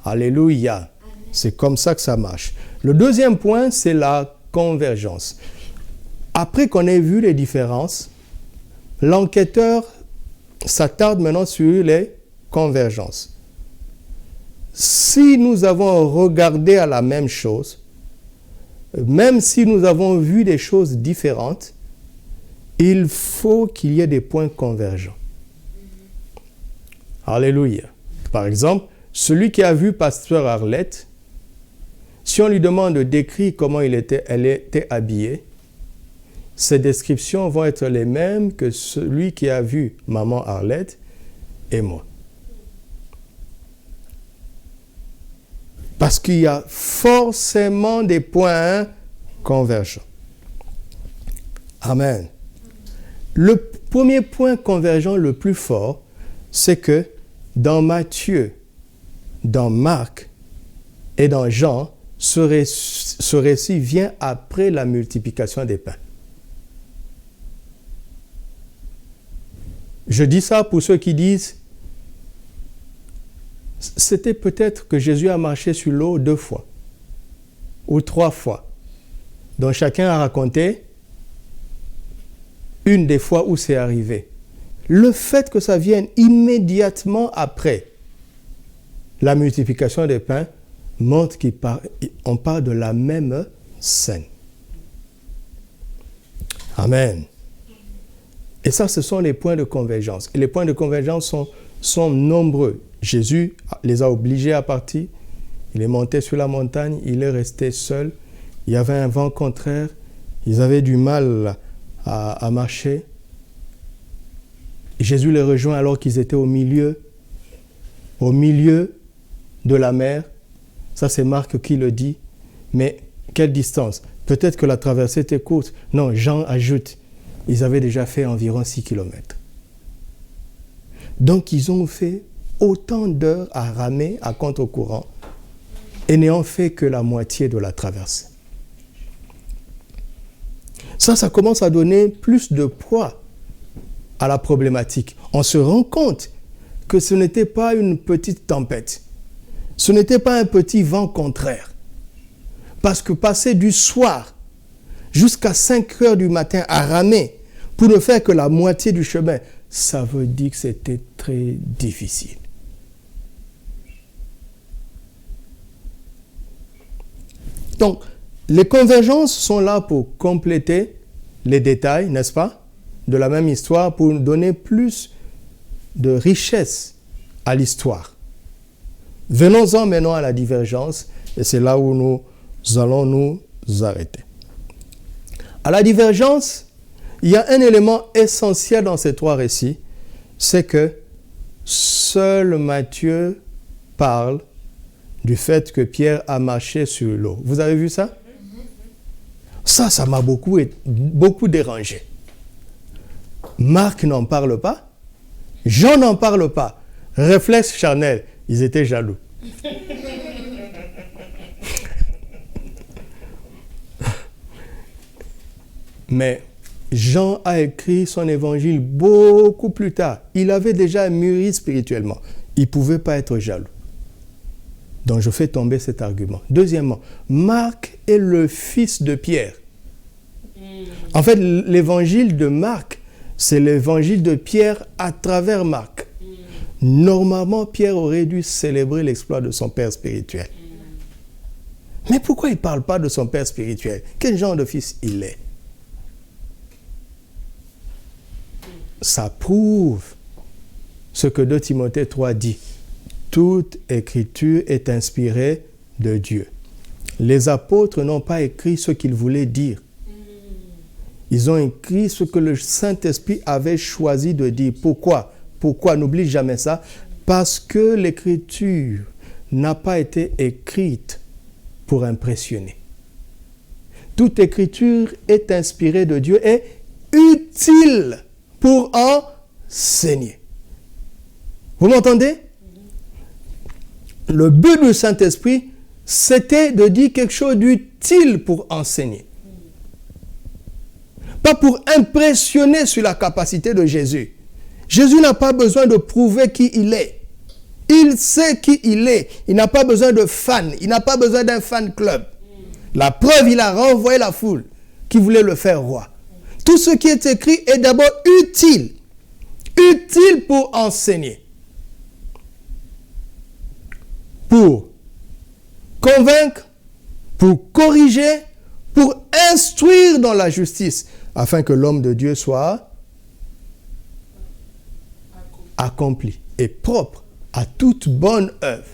Alléluia. C'est comme ça que ça marche. Le deuxième point, c'est la convergence. Après qu'on ait vu les différences, l'enquêteur s'attarde maintenant sur les convergences. Si nous avons regardé à la même chose, même si nous avons vu des choses différentes, il faut qu'il y ait des points convergents. Alléluia. Par exemple, celui qui a vu Pasteur Arlette, si on lui demande de décrire comment elle était habillée, ces descriptions vont être les mêmes que celui qui a vu Maman Arlette et moi. Parce qu'il y a forcément des points convergents. Amen. Le premier point convergent le plus fort, c'est que dans Matthieu, dans Marc et dans Jean, ce récit vient après la multiplication des pains. Je dis ça pour ceux qui disent, c'était peut-être que Jésus a marché sur l'eau 2 fois ou 3 fois. Donc chacun a raconté une des fois où c'est arrivé. Le fait que ça vienne immédiatement après la multiplication des pains montre qu'on parle de la même scène. Amen. Et ça, ce sont les points de convergence. Et les points de convergence sont nombreux. Jésus les a obligés à partir. Il est monté sur la montagne, il est resté seul. Il y avait un vent contraire. Ils avaient du mal à marcher. Jésus les rejoint alors qu'ils étaient au milieu de la mer. Ça, c'est Marc qui le dit. Mais quelle distance? Peut-être que la traversée était courte. Non, Jean ajoute, ils avaient déjà fait environ 6 kilomètres. Donc, ils ont fait autant d'heures à ramer à contre-courant et n'ayant fait que la moitié de la traversée. Ça commence à donner plus de poids à la problématique. On se rend compte que ce n'était pas une petite tempête. Ce n'était pas un petit vent contraire. Parce que passer du soir jusqu'à 5 heures du matin à ramer pour ne faire que la moitié du chemin, ça veut dire que c'était très difficile. Donc, les convergences sont là pour compléter les détails, n'est-ce pas, de la même histoire, pour donner plus de richesse à l'histoire. Venons-en maintenant à la divergence, et c'est là où nous allons nous arrêter. À la divergence, il y a un élément essentiel dans ces 3 récits, c'est que seul Matthieu parle du fait que Pierre a marché sur l'eau. Vous avez vu ça? Ça m'a beaucoup dérangé. Marc n'en parle pas, Jean n'en parle pas. Réflexe charnel, ils étaient jaloux. Mais Jean a écrit son évangile beaucoup plus tard. Il avait déjà mûri spirituellement. Il ne pouvait pas être jaloux. Donc je fais tomber cet argument. Deuxièmement, Marc est le fils de Pierre. En fait, l'évangile de Marc, c'est l'évangile de Pierre à travers Marc. Normalement, Pierre aurait dû célébrer l'exploit de son père spirituel. Mais pourquoi il ne parle pas de son père spirituel? Quel genre de fils il est? Ça prouve ce que 2 Timothée 3 dit. Toute écriture est inspirée de Dieu. Les apôtres n'ont pas écrit ce qu'ils voulaient dire. Ils ont écrit ce que le Saint-Esprit avait choisi de dire. Pourquoi? Pourquoi? N'oublie jamais ça. Parce que l'écriture n'a pas été écrite pour impressionner. Toute écriture est inspirée de Dieu et utile pour enseigner. Vous m'entendez? Le but du Saint-Esprit, c'était de dire quelque chose d'utile pour enseigner. Pas pour impressionner sur la capacité de Jésus. Jésus n'a pas besoin de prouver qui il est. Il sait qui il est. Il n'a pas besoin de fans. Il n'a pas besoin d'un fan club. La preuve, il a renvoyé la foule qui voulait le faire roi. Tout ce qui est écrit est d'abord utile. Utile pour enseigner. Pour convaincre, pour corriger, pour instruire dans la justice, afin que l'homme de Dieu soit accompli et propre à toute bonne œuvre.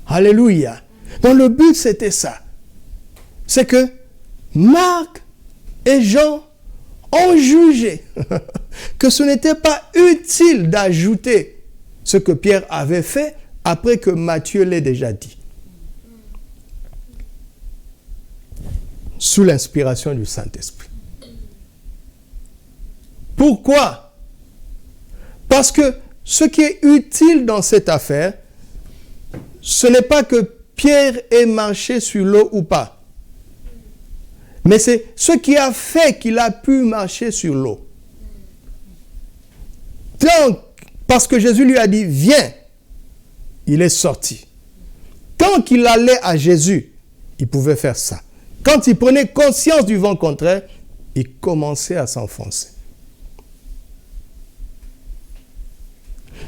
Alléluia. Donc le but, c'était ça. C'est que Marc et Jean ont jugé que ce n'était pas utile d'ajouter ce que Pierre avait fait après que Matthieu l'ait déjà dit. Sous l'inspiration du Saint-Esprit. Pourquoi? Parce que ce qui est utile dans cette affaire, ce n'est pas que Pierre ait marché sur l'eau ou pas. Mais c'est ce qui a fait qu'il a pu marcher sur l'eau. Donc, parce que Jésus lui a dit, viens, il est sorti. Tant qu'il allait à Jésus, il pouvait faire ça. Quand il prenait conscience du vent contraire, il commençait à s'enfoncer.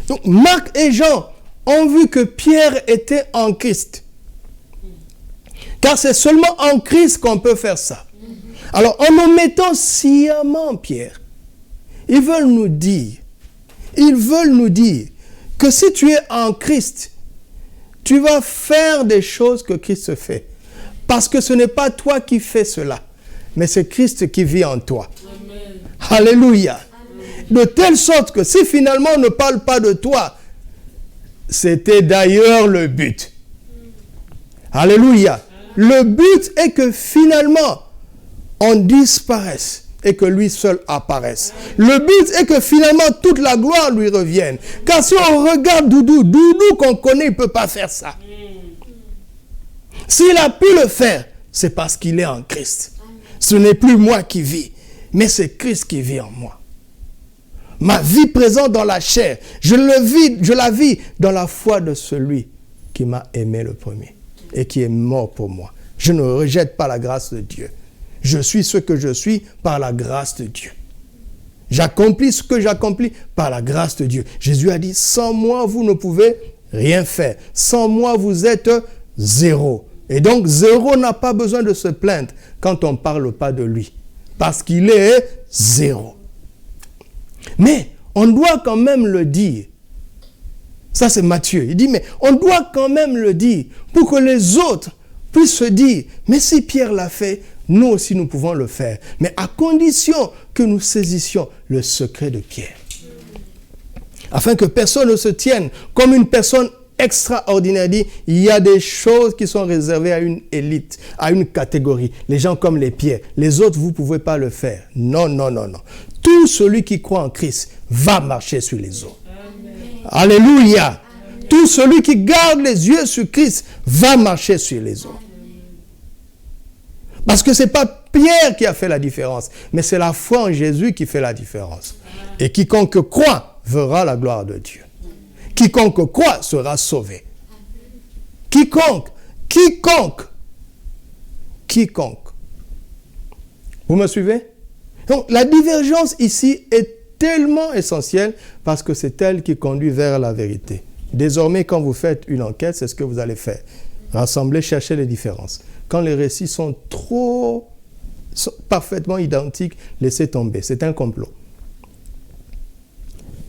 Donc, Marc et Jean ont vu que Pierre était en Christ. Car c'est seulement en Christ qu'on peut faire ça. Alors, en omettant sciemment Pierre, ils veulent nous dire que si tu es en Christ, tu vas faire des choses que Christ fait. Parce que ce n'est pas toi qui fais cela, mais c'est Christ qui vit en toi. Amen. Alléluia. Amen. De telle sorte que si finalement on ne parle pas de toi, c'était d'ailleurs le but. Alléluia. Le but est que finalement, on disparaisse et que lui seul apparaisse. Le but est que finalement, toute la gloire lui revienne. Car si on regarde Doudou qu'on connaît, il ne peut pas faire ça. S'il a pu le faire, c'est parce qu'il est en Christ. Ce n'est plus moi qui vis, mais c'est Christ qui vit en moi. Ma vie présente dans la chair, je la vis dans la foi de celui qui m'a aimé le premier et qui est mort pour moi. Je ne rejette pas la grâce de Dieu. Je suis ce que je suis par la grâce de Dieu. J'accomplis ce que j'accomplis par la grâce de Dieu. Jésus a dit, sans moi, vous ne pouvez rien faire. Sans moi, vous êtes zéro. Et donc, zéro n'a pas besoin de se plaindre quand on ne parle pas de lui. Parce qu'il est zéro. Mais on doit quand même le dire. Ça, c'est Matthieu. Il dit, mais on doit quand même le dire pour que les autres puissent se dire, mais si Pierre l'a fait, nous aussi nous pouvons le faire. Mais à condition que nous saisissions le secret de Pierre. Afin que personne ne se tienne comme une personne extraordinaire. Dit, il y a des choses qui sont réservées à une élite, à une catégorie. Les gens comme les Pierre. Les autres, vous ne pouvez pas le faire. Non, non, non, non. Tout celui qui croit en Christ va marcher sur les eaux. Amen. Alléluia. Amen. Tout celui qui garde les yeux sur Christ va marcher sur les eaux. Parce que ce n'est pas Pierre qui a fait la différence, mais c'est la foi en Jésus qui fait la différence. Et quiconque croit verra la gloire de Dieu. Quiconque croit sera sauvé. Quiconque. Vous me suivez? Donc la divergence ici est tellement essentielle parce que c'est elle qui conduit vers la vérité. Désormais, quand vous faites une enquête, c'est ce que vous allez faire. Rassembler, chercher les différences. Quand les récits sont parfaitement identiques, laissez tomber. C'est un complot.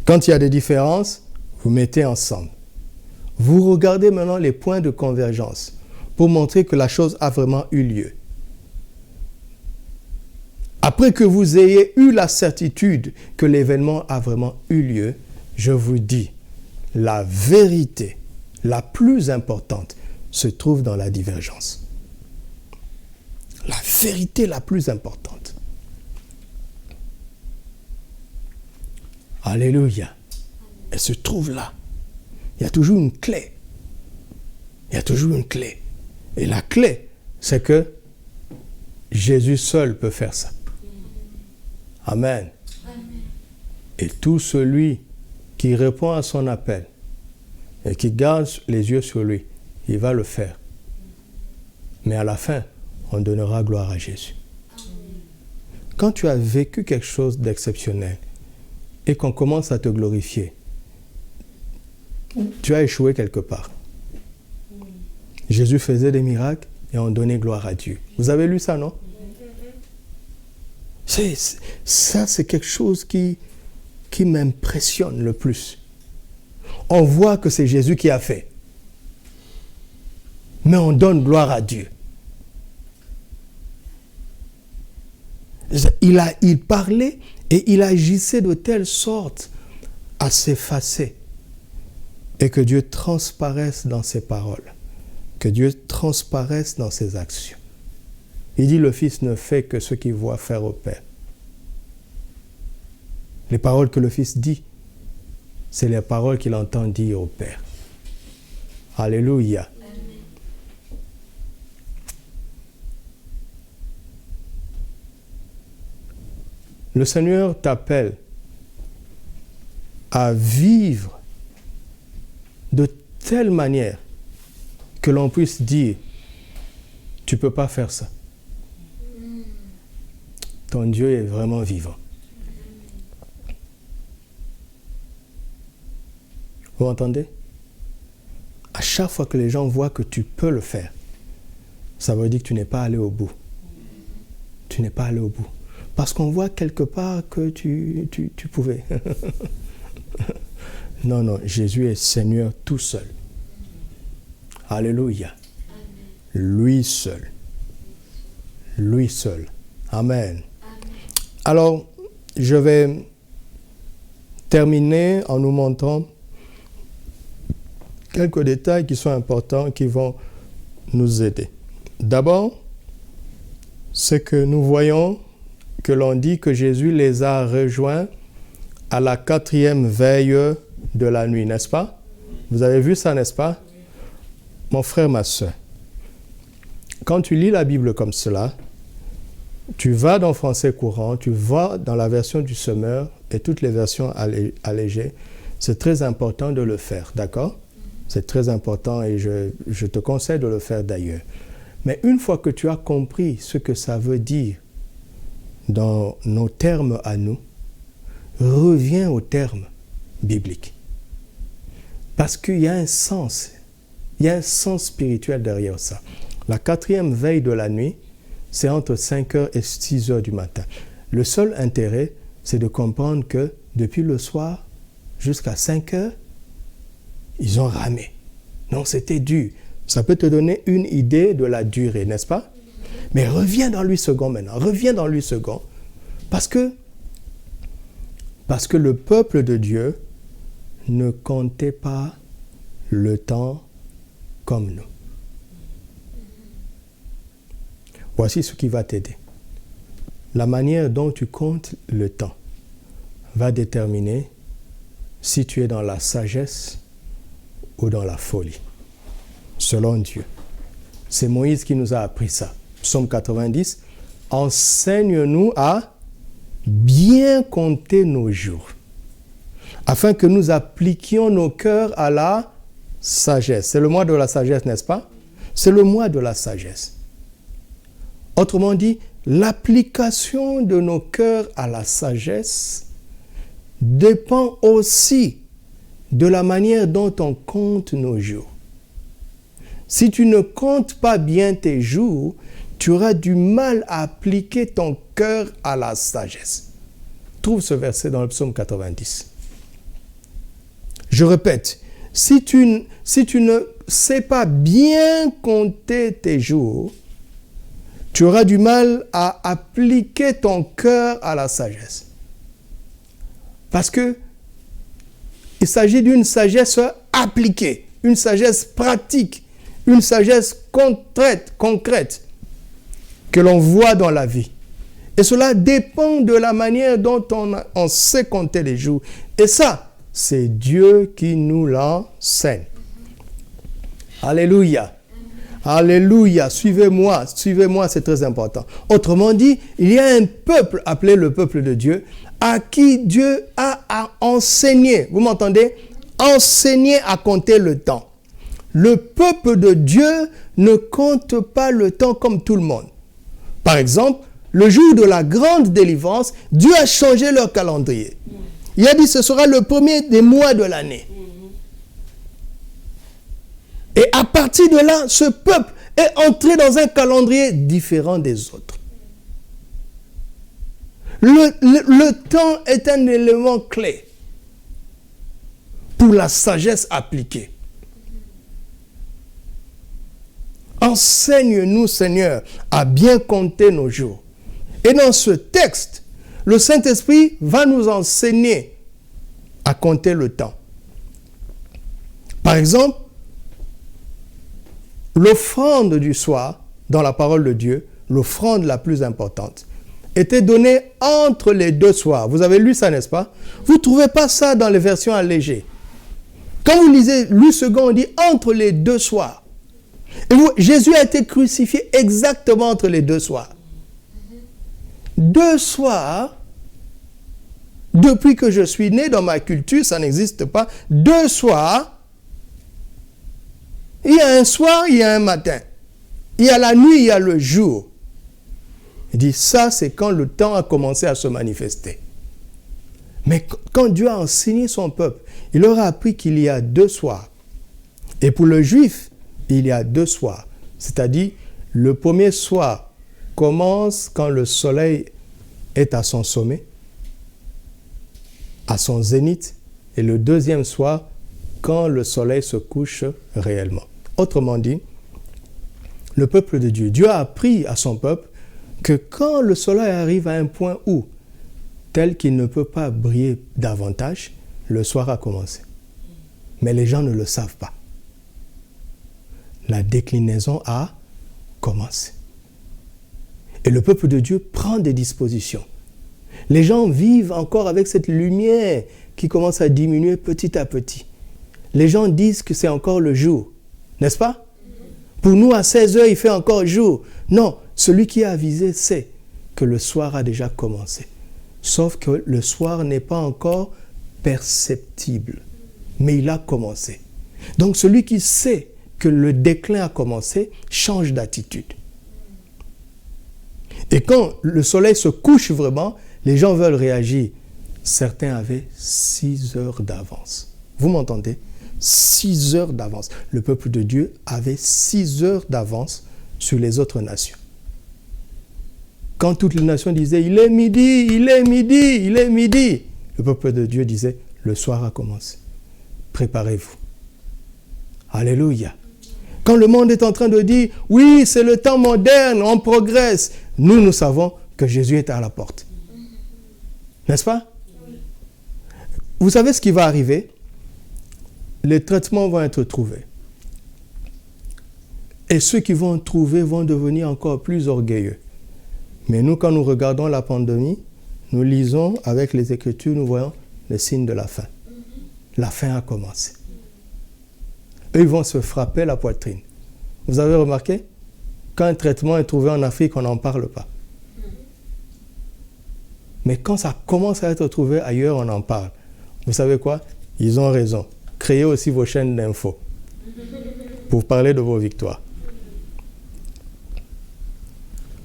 Quand il y a des différences, vous mettez ensemble. Vous regardez maintenant les points de convergence pour montrer que la chose a vraiment eu lieu. Après que vous ayez eu la certitude que l'événement a vraiment eu lieu, je vous dis, la vérité la plus importante se trouve dans la divergence. La vérité la plus importante. Alléluia. Elle se trouve là. Il y a toujours une clé. Il y a toujours une clé. Et la clé, c'est que Jésus seul peut faire ça. Amen. Amen. Et tout celui qui répond à son appel et qui garde les yeux sur lui, il va le faire. Mais à la fin, on donnera gloire à Jésus. Quand tu as vécu quelque chose d'exceptionnel et qu'on commence à te glorifier, tu as échoué quelque part. Jésus faisait des miracles et on donnait gloire à Dieu. Vous avez lu ça, non? Ça, c'est quelque chose qui m'impressionne le plus. On voit que c'est Jésus qui a fait. Mais on donne gloire à Dieu. Il parlait et il agissait de telle sorte à s'effacer et que Dieu transparaisse dans ses paroles, que Dieu transparaisse dans ses actions. Il dit, le Fils ne fait que ce qu'il voit faire au Père. Les paroles que le Fils dit, c'est les paroles qu'il entend dire au Père. Alléluia. Le Seigneur t'appelle à vivre de telle manière que l'on puisse dire, tu ne peux pas faire ça. Ton Dieu est vraiment vivant. Vous entendez? À chaque fois que les gens voient que tu peux le faire, ça veut dire que tu n'es pas allé au bout. Tu n'es pas allé au bout. Parce qu'on voit quelque part que tu pouvais. Non, non, Jésus est Seigneur tout seul. Alléluia. Lui seul. Lui seul. Amen. Alors, je vais terminer en nous montrant quelques détails qui sont importants, qui vont nous aider. D'abord, c'est que nous voyons que l'on dit que Jésus les a rejoints à la 4e veille de la nuit, n'est-ce pas? Vous avez vu ça, n'est-ce pas? Mon frère, ma soeur, quand tu lis la Bible comme cela, tu vas dans Français courant, tu vas dans la version du Semeur et toutes les versions allégées. C'est très important de le faire, d'accord? C'est très important et je te conseille de le faire d'ailleurs. Mais une fois que tu as compris ce que ça veut dire dans nos termes à nous, reviens aux termes bibliques. Parce qu'il y a un sens, il y a un sens spirituel derrière ça. La 4e veille de la nuit, c'est entre 5h et 6h du matin. Le seul intérêt, c'est de comprendre que depuis le soir jusqu'à 5h, ils ont ramé. Donc c'était dur. Ça peut te donner une idée de la durée, n'est-ce pas? Mais reviens dans 8 secondes maintenant. Reviens dans 8 secondes. Parce que le peuple de Dieu ne comptait pas le temps comme nous. Voici ce qui va t'aider. La manière dont tu comptes le temps va déterminer si tu es dans la sagesse ou dans la folie, selon Dieu. C'est Moïse qui nous a appris ça. Psaume 90, « Enseigne-nous à bien compter nos jours, afin que nous appliquions nos cœurs à la sagesse. » C'est le mois de la sagesse, n'est-ce pas? C'est le mois de la sagesse. Autrement dit, l'application de nos cœurs à la sagesse dépend aussi de la manière dont on compte nos jours. Si tu ne comptes pas bien tes jours, tu auras du mal à appliquer ton cœur à la sagesse. Trouve ce verset dans le psaume 90. Je répète, si tu ne sais pas bien compter tes jours, tu auras du mal à appliquer ton cœur à la sagesse. Parce que il s'agit d'une sagesse appliquée, une sagesse pratique, une sagesse concrète que l'on voit dans la vie. Et cela dépend de la manière dont on sait compter les jours. Et ça, c'est Dieu qui nous l'enseigne. Alléluia. Alléluia. Suivez-moi, c'est très important. Autrement dit, il y a un peuple appelé le peuple de Dieu à qui Dieu a enseigné. Vous m'entendez? Enseigné à compter le temps. Le peuple de Dieu ne compte pas le temps comme tout le monde. Par exemple, le jour de la grande délivrance, Dieu a changé leur calendrier. Il a dit que ce sera le premier des mois de l'année. Et à partir de là, ce peuple est entré dans un calendrier différent des autres. Le temps est un élément clé pour la sagesse appliquée. Enseigne-nous, Seigneur, à bien compter nos jours. Et dans ce texte, le Saint-Esprit va nous enseigner à compter le temps. Par exemple, l'offrande du soir, dans la parole de Dieu, l'offrande la plus importante, était donnée entre les deux soirs. Vous avez lu ça, n'est-ce pas? Vous ne trouvez pas ça dans les versions allégées. Quand vous lisez Luc second, on dit entre les deux soirs. Et Jésus a été crucifié exactement entre les deux soirs. Deux soirs, depuis que je suis né dans ma culture, ça n'existe pas. Deux soirs, il y a un soir, il y a un matin. Il y a la nuit, il y a le jour. Il dit, ça c'est quand le temps a commencé à se manifester. Mais quand Dieu a enseigné son peuple, il leur a appris qu'il y a deux soirs. Et pour le juif, il y a 2 soirs. C'est-à-dire, le premier soir commence quand le soleil est à son sommet, à son zénith, et le deuxième soir quand le soleil se couche réellement. Autrement dit, le peuple de Dieu, Dieu a appris à son peuple que quand le soleil arrive à un point où, tel qu'il ne peut pas briller davantage, le soir a commencé. Mais les gens ne le savent pas. La déclinaison a commencé. Et le peuple de Dieu prend des dispositions. Les gens vivent encore avec cette lumière qui commence à diminuer petit à petit. Les gens disent que c'est encore le jour, n'est-ce pas? Pour nous, à 16 heures, il fait encore jour. Non, celui qui est avisé sait que le soir a déjà commencé. Sauf que le soir n'est pas encore perceptible, mais il a commencé. Donc celui qui sait que le déclin a commencé change d'attitude. Et quand le soleil se couche vraiment, les gens veulent réagir. Certains avaient 6 heures d'avance. Vous m'entendez? 6 heures d'avance. Le peuple de Dieu avait 6 heures d'avance sur les autres nations. Quand toutes les nations disaient « Il est midi, il est midi, il est midi », le peuple de Dieu disait « Le soir a commencé. Préparez-vous. » Alléluia. Quand le monde est en train de dire « Oui, c'est le temps moderne, on progresse », nous savons que Jésus est à la porte. N'est-ce pas? Vous savez ce qui va arriver? Les traitements vont être trouvés. Et ceux qui vont trouver vont devenir encore plus orgueilleux. Mais nous, quand nous regardons la pandémie, nous lisons avec les Écritures, nous voyons le signe de la fin. La fin a commencé. Eux, ils vont se frapper la poitrine. Vous avez remarqué? Quand un traitement est trouvé en Afrique, on n'en parle pas. Mais quand ça commence à être trouvé ailleurs, on en parle. Vous savez quoi? Ils ont raison. Créez aussi vos chaînes d'infos pour parler de vos victoires.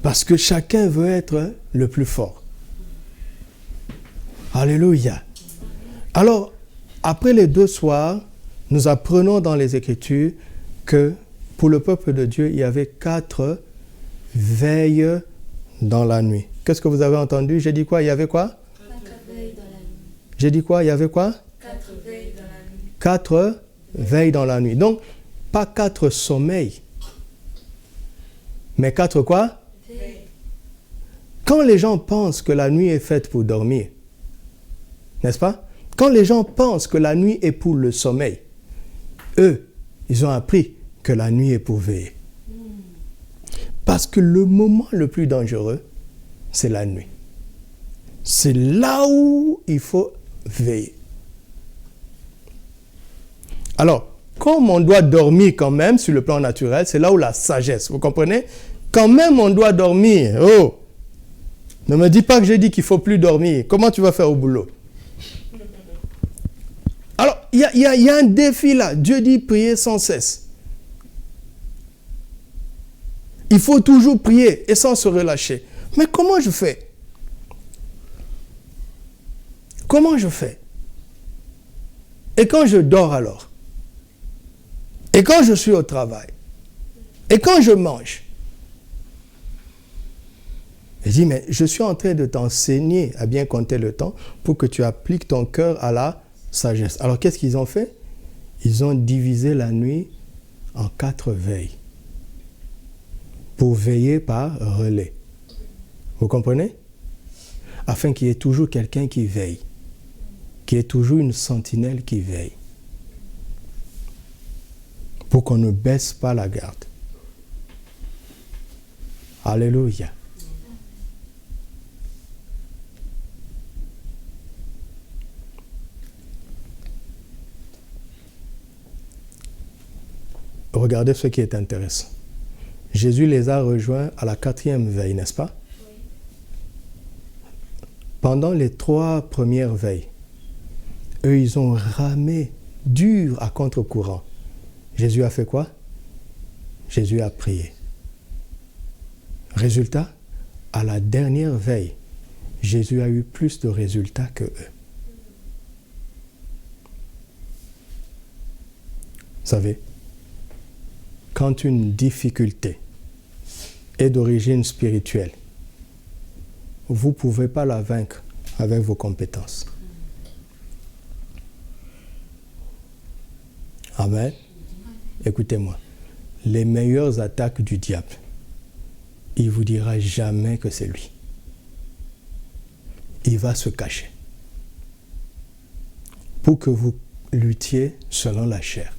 Parce que chacun veut être le plus fort. Alléluia. Alors, après les 2 soirs, nous apprenons dans les Écritures que pour le peuple de Dieu, il y avait 4 veilles dans la nuit. Qu'est-ce que vous avez entendu? J'ai dit quoi? Il y avait quoi? 4 veilles dans la nuit. J'ai dit quoi? Il y avait quoi? 4 veilles dans la nuit. 4 veilles dans la nuit. Donc, pas 4 sommeils. Mais 4 quoi? Veilles. Quand les gens pensent que la nuit est faite pour dormir, n'est-ce pas? Quand les gens pensent que la nuit est pour le sommeil, eux, ils ont appris que la nuit est pour veiller. Parce que le moment le plus dangereux, c'est la nuit. C'est là où il faut veiller. Alors, comme on doit dormir quand même sur le plan naturel, c'est là où la sagesse, vous comprenez? Quand même on doit dormir. Oh! Ne me dis pas que j'ai dit qu'il ne faut plus dormir. Comment tu vas faire au boulot? Alors, il y a un défi là. Dieu dit prier sans cesse. Il faut toujours prier et sans se relâcher. Mais comment je fais? Comment je fais? Et quand je dors alors? Et quand je suis au travail? Et quand je mange? Il dit, mais je suis en train de t'enseigner à bien compter le temps pour que tu appliques ton cœur à la sagesse. Alors, qu'est-ce qu'ils ont fait? Ils ont divisé la nuit en 4 veilles pour veiller par relais. Vous comprenez? Afin qu'il y ait toujours quelqu'un qui veille, qu'il y ait toujours une sentinelle qui veille, pour qu'on ne baisse pas la garde. Alléluia. Regardez ce qui est intéressant. Jésus les a rejoints à la 4e veille, n'est-ce pas? Oui. Pendant les 3 premières veilles, eux, ils ont ramé dur à contre-courant. Jésus a fait quoi? Jésus a prié. Résultat, à la dernière veille, Jésus a eu plus de résultats que eux. Vous savez, quand une difficulté est d'origine spirituelle, vous ne pouvez pas la vaincre avec vos compétences. Amen. Écoutez-moi. Les meilleures attaques du diable, il ne vous dira jamais que c'est lui. Il va se cacher pour que vous luttiez selon la chair.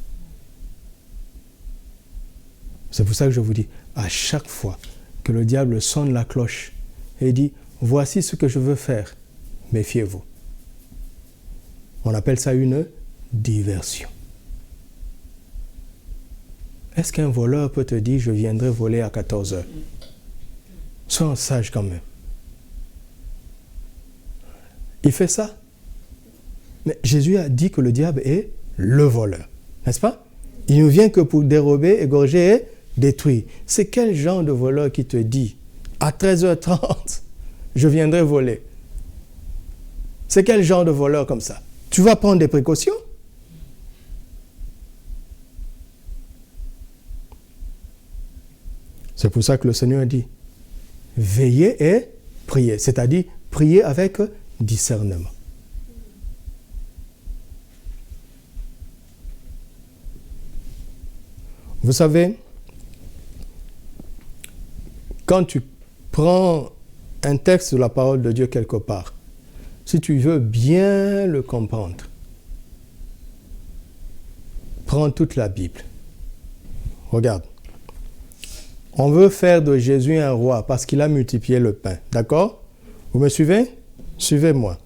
C'est pour ça que je vous dis, à chaque fois que le diable sonne la cloche et dit « Voici ce que je veux faire », méfiez-vous. On appelle ça une diversion. Est-ce qu'un voleur peut te dire « Je viendrai voler à 14 heures » ? Sois sage quand même. Il fait ça. Mais Jésus a dit que le diable est le voleur. N'est-ce pas? Il ne vient que pour dérober, égorger et détruire. C'est quel genre de voleur qui te dit à 13h30, je viendrai voler? C'est quel genre de voleur comme ça? Tu vas prendre des précautions? C'est pour ça que le Seigneur dit, veillez et priez. C'est-à-dire, priez avec discernement. Vous savez, quand tu prends un texte de la parole de Dieu quelque part, si tu veux bien le comprendre, prends toute la Bible. Regarde. On veut faire de Jésus un roi parce qu'il a multiplié le pain. D'accord? Vous me suivez? Suivez-moi.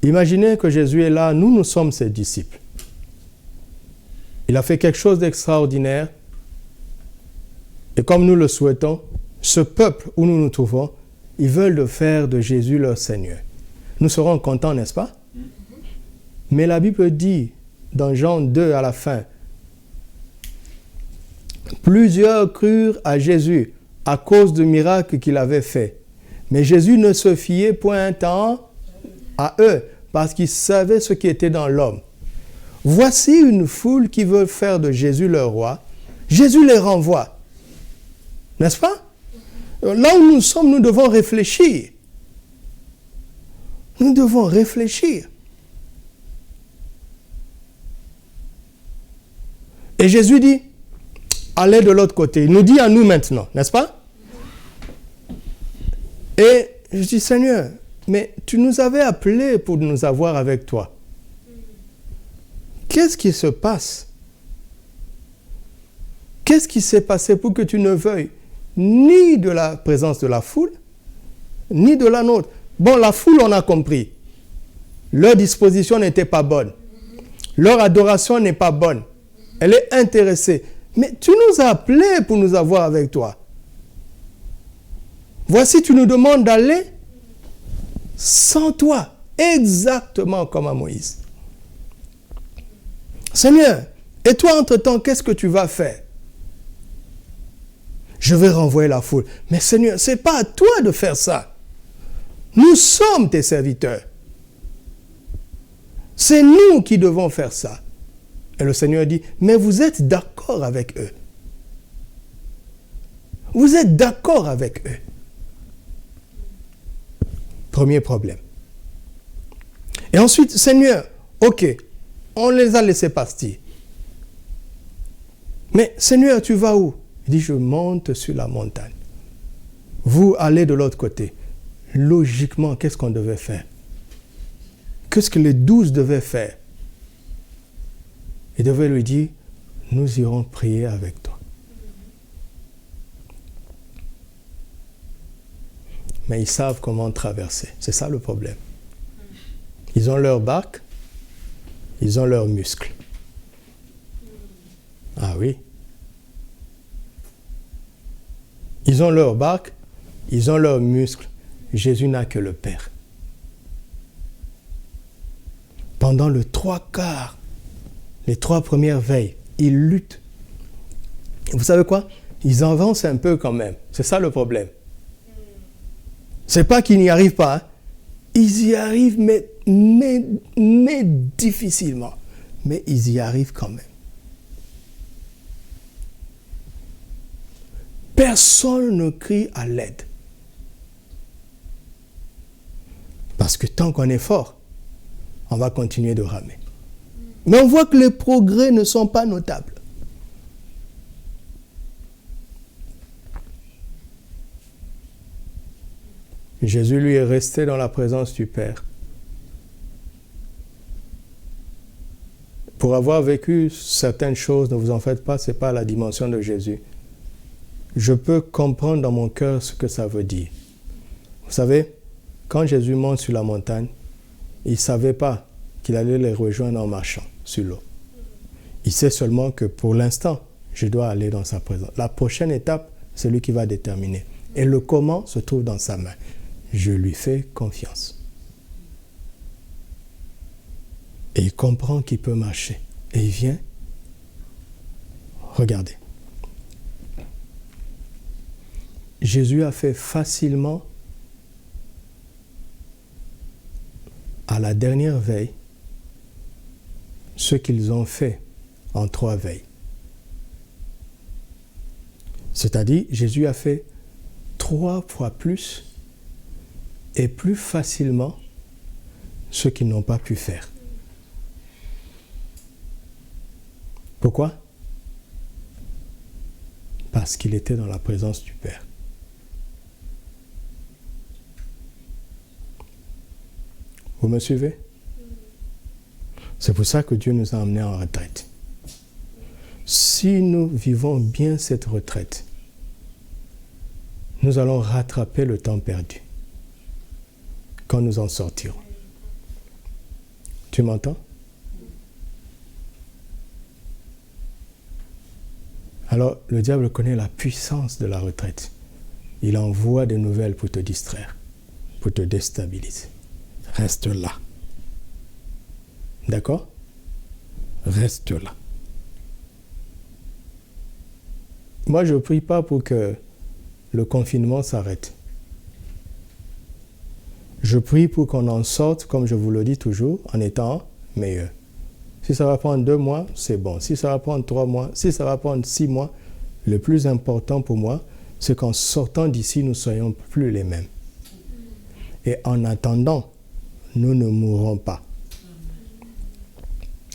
Imaginez que Jésus est là, nous sommes ses disciples. Il a fait quelque chose d'extraordinaire. Et comme nous le souhaitons, ce peuple où nous nous trouvons, ils veulent faire de Jésus leur Seigneur. Nous serons contents, n'est-ce pas? Mais la Bible dit, dans Jean 2 à la fin, plusieurs crurent à Jésus à cause du miracle qu'il avait fait. Mais Jésus ne se fiait point à eux, parce qu'il savait ce qui était dans l'homme. Voici une foule qui veut faire de Jésus leur roi. Jésus les renvoie. N'est-ce pas? Là où nous sommes, nous devons réfléchir. Nous devons réfléchir. Et Jésus dit, allez de l'autre côté. Il nous dit à nous maintenant, n'est-ce pas? Et je dis, Seigneur, mais tu nous avais appelés pour nous avoir avec toi. Qu'est-ce qui se passe? Qu'est-ce qui s'est passé pour que tu ne veuilles ni de la présence de la foule, ni de la nôtre? Bon, la foule, on a compris. Leur disposition n'était pas bonne. Leur adoration n'est pas bonne. Elle est intéressée. Mais tu nous as appelés pour nous avoir avec toi. Voici, tu nous demandes d'aller sans toi, exactement comme à Moïse. Seigneur, et toi, entre-temps, qu'est-ce que tu vas faire? Je vais renvoyer la foule. Mais Seigneur, ce n'est pas à toi de faire ça. Nous sommes tes serviteurs. C'est nous qui devons faire ça. Et le Seigneur dit, mais vous êtes d'accord avec eux. Vous êtes d'accord avec eux. Premier problème. Et ensuite, Seigneur, ok, on les a laissés partir. Mais Seigneur, tu vas où? Il dit, je monte sur la montagne. Vous allez de l'autre côté. Logiquement, qu'est-ce qu'on devait faire? Qu'est-ce que les 12 devaient faire? Ils devaient lui dire, nous irons prier avec toi. Mais ils savent comment traverser. C'est ça le problème. Ils ont leur barque, ils ont leurs muscles. Ah oui. Ils ont leur barque, ils ont leurs muscles. Jésus n'a que le Père. Pendant les 3/4, les 3 premières veilles, ils luttent. Et vous savez quoi? Ils avancent un peu quand même. C'est ça le problème. C'est pas qu'ils n'y arrivent pas. Hein. Ils y arrivent, mais difficilement. Mais ils y arrivent quand même. Personne ne crie à l'aide. Parce que tant qu'on est fort, on va continuer de ramer. Mais on voit que les progrès ne sont pas notables. Jésus, lui, est resté dans la présence du Père. Pour avoir vécu certaines choses, ne vous en faites pas, ce n'est pas la dimension de Jésus. Je peux comprendre dans mon cœur ce que ça veut dire. Vous savez, quand Jésus monte sur la montagne, il ne savait pas qu'il allait les rejoindre en marchant sur l'eau. Il sait seulement que pour l'instant, je dois aller dans sa présence. La prochaine étape, c'est lui qui va déterminer. Et le comment se trouve dans sa main. Je lui fais confiance. Et il comprend qu'il peut marcher. Et il vient. Regardez. Jésus a fait facilement, à la dernière veille, ce qu'ils ont fait en 3 veilles. C'est-à-dire, Jésus a fait 3 fois plus et plus facilement ce qu'ils n'ont pas pu faire. Pourquoi? Parce qu'il était dans la présence du Père. Vous me suivez? C'est pour ça que Dieu nous a emmenés en retraite. Si nous vivons bien cette retraite, nous allons rattraper le temps perdu quand nous en sortirons. Tu m'entends? Alors, le diable connaît la puissance de la retraite. Il envoie des nouvelles pour te distraire, pour te déstabiliser. Reste là. D'accord? Reste là. Moi, je ne prie pas pour que le confinement s'arrête. Je prie pour qu'on en sorte, comme je vous le dis toujours, en étant meilleur. Si ça va prendre 2 mois, c'est bon. Si ça va prendre 3 mois, si ça va prendre 6 mois, le plus important pour moi, c'est qu'en sortant d'ici, nous ne soyons plus les mêmes. Et en attendant, nous ne mourrons pas.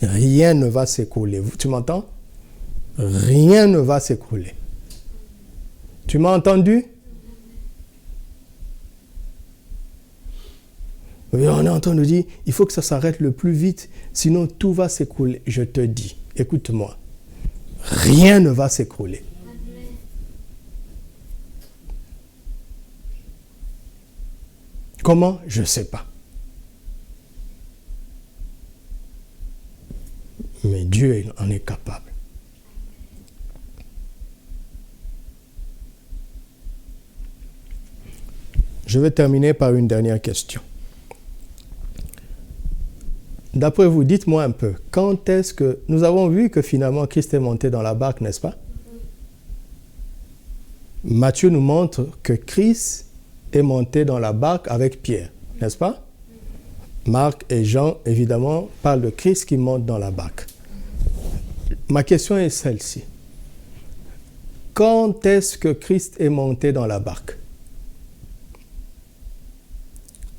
Rien ne va s'écrouler. Tu m'entends? Rien ne va s'écrouler. Tu m'as entendu? On est en train de dire, il faut que ça s'arrête le plus vite, sinon tout va s'écrouler. Je te dis, écoute-moi, rien ne va s'écrouler. Comment? Je ne sais pas. Mais Dieu en est capable. Je vais terminer par une dernière question. D'après vous, dites-moi un peu, quand est-ce que... Nous avons vu que finalement Christ est monté dans la barque, n'est-ce pas? Matthieu nous montre que Christ est monté dans la barque avec Pierre, n'est-ce pas? Marc et Jean, évidemment, parlent de Christ qui monte dans la barque. Ma question est celle-ci. Quand est-ce que Christ est monté dans la barque?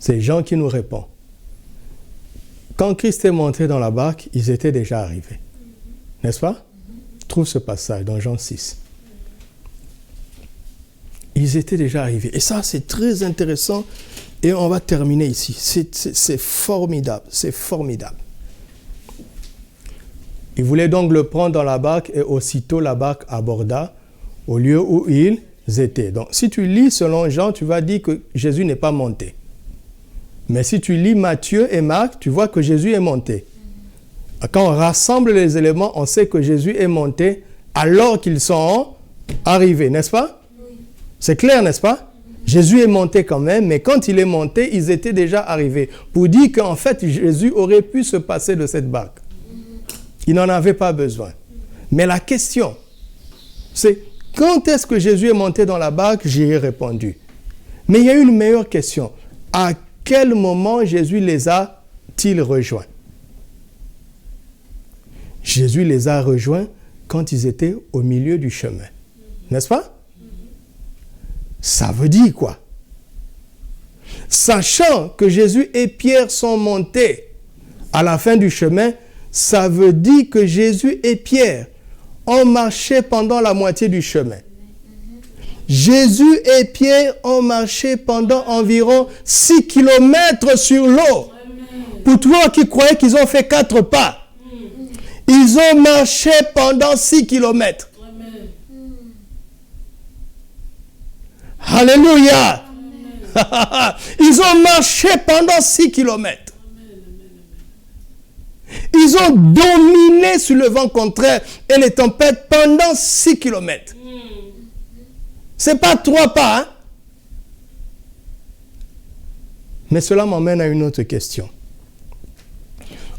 C'est Jean qui nous répond. Quand Christ est monté dans la barque, ils étaient déjà arrivés. N'est-ce pas? Trouve ce passage dans Jean 6. Ils étaient déjà arrivés. Et ça, c'est très intéressant. Et on va terminer ici. C'est formidable. C'est formidable. Ils voulaient donc le prendre dans la barque et aussitôt la barque aborda au lieu où ils étaient. Donc, si tu lis selon Jean, tu vas dire que Jésus n'est pas monté. Mais si tu lis Matthieu et Marc, tu vois que Jésus est monté. Quand on rassemble les éléments, on sait que Jésus est monté alors qu'ils sont arrivés, n'est-ce pas? Oui. C'est clair, n'est-ce pas? Jésus est monté quand même, mais quand il est monté, ils étaient déjà arrivés. Pour dire qu'en fait, Jésus aurait pu se passer de cette barque. Il n'en avait pas besoin. Mais la question, c'est quand est-ce que Jésus est monté dans la barque? J'y ai répondu. Mais il y a une meilleure question. À quel moment Jésus les a-t-il rejoints? Jésus les a rejoints quand ils étaient au milieu du chemin. N'est-ce pas? Ça veut dire quoi? Sachant que Jésus et Pierre sont montés à la fin du chemin, ça veut dire que Jésus et Pierre ont marché pendant la moitié du chemin. Jésus et Pierre ont marché pendant environ 6 kilomètres sur l'eau. Pour toi qui croyais qu'ils ont fait 4 pas, ils ont marché pendant 6 kilomètres. Alléluia. Ils ont marché pendant 6 kilomètres. Ils ont dominé sur le vent contraire et les tempêtes pendant 6 kilomètres. C'est pas 3 pas, hein? Mais cela m'emmène à une autre question.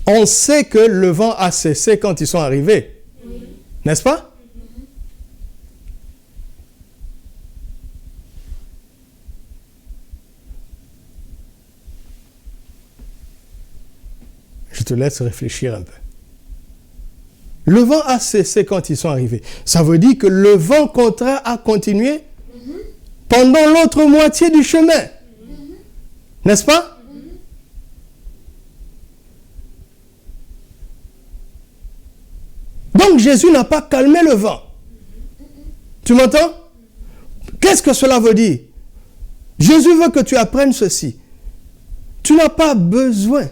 On sait que le vent a cessé quand ils sont arrivés. N'est-ce pas? Je te laisse réfléchir un peu. Le vent a cessé quand ils sont arrivés. Ça veut dire que le vent contraire a continué pendant l'autre moitié du chemin. N'est-ce pas? Donc Jésus n'a pas calmé le vent. Tu m'entends? Qu'est-ce que cela veut dire? Jésus veut que tu apprennes ceci. Tu n'as pas besoin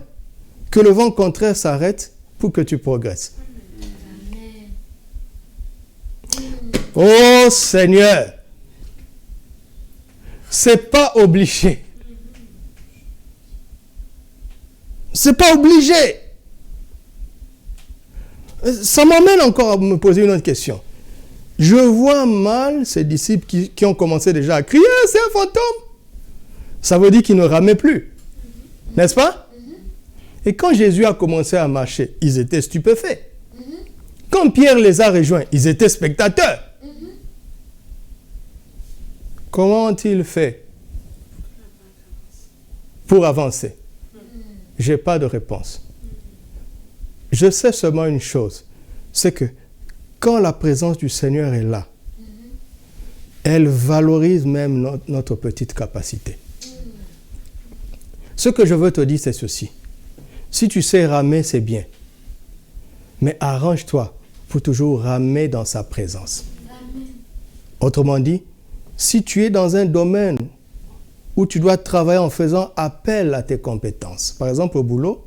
que le vent contraire s'arrête pour que tu progresses. Oh Seigneur, c'est pas obligé. C'est pas obligé. Ça m'amène encore à me poser une autre question. Je vois mal ces disciples qui ont commencé déjà à crier, c'est un fantôme. Ça veut dire qu'ils ne ramaient plus. N'est-ce pas? Et quand Jésus a commencé à marcher, ils étaient stupéfaits. Quand Pierre les a rejoints, ils étaient spectateurs. Comment ont-ils fait pour avancer? Je n'ai pas de réponse. Je sais seulement une chose, c'est que quand la présence du Seigneur est là, elle valorise même notre petite capacité. Ce que je veux te dire, c'est ceci. Si tu sais ramer, c'est bien. Mais arrange-toi pour toujours ramer dans sa présence. Amen. Autrement dit, si tu es dans un domaine où tu dois travailler en faisant appel à tes compétences, par exemple au boulot,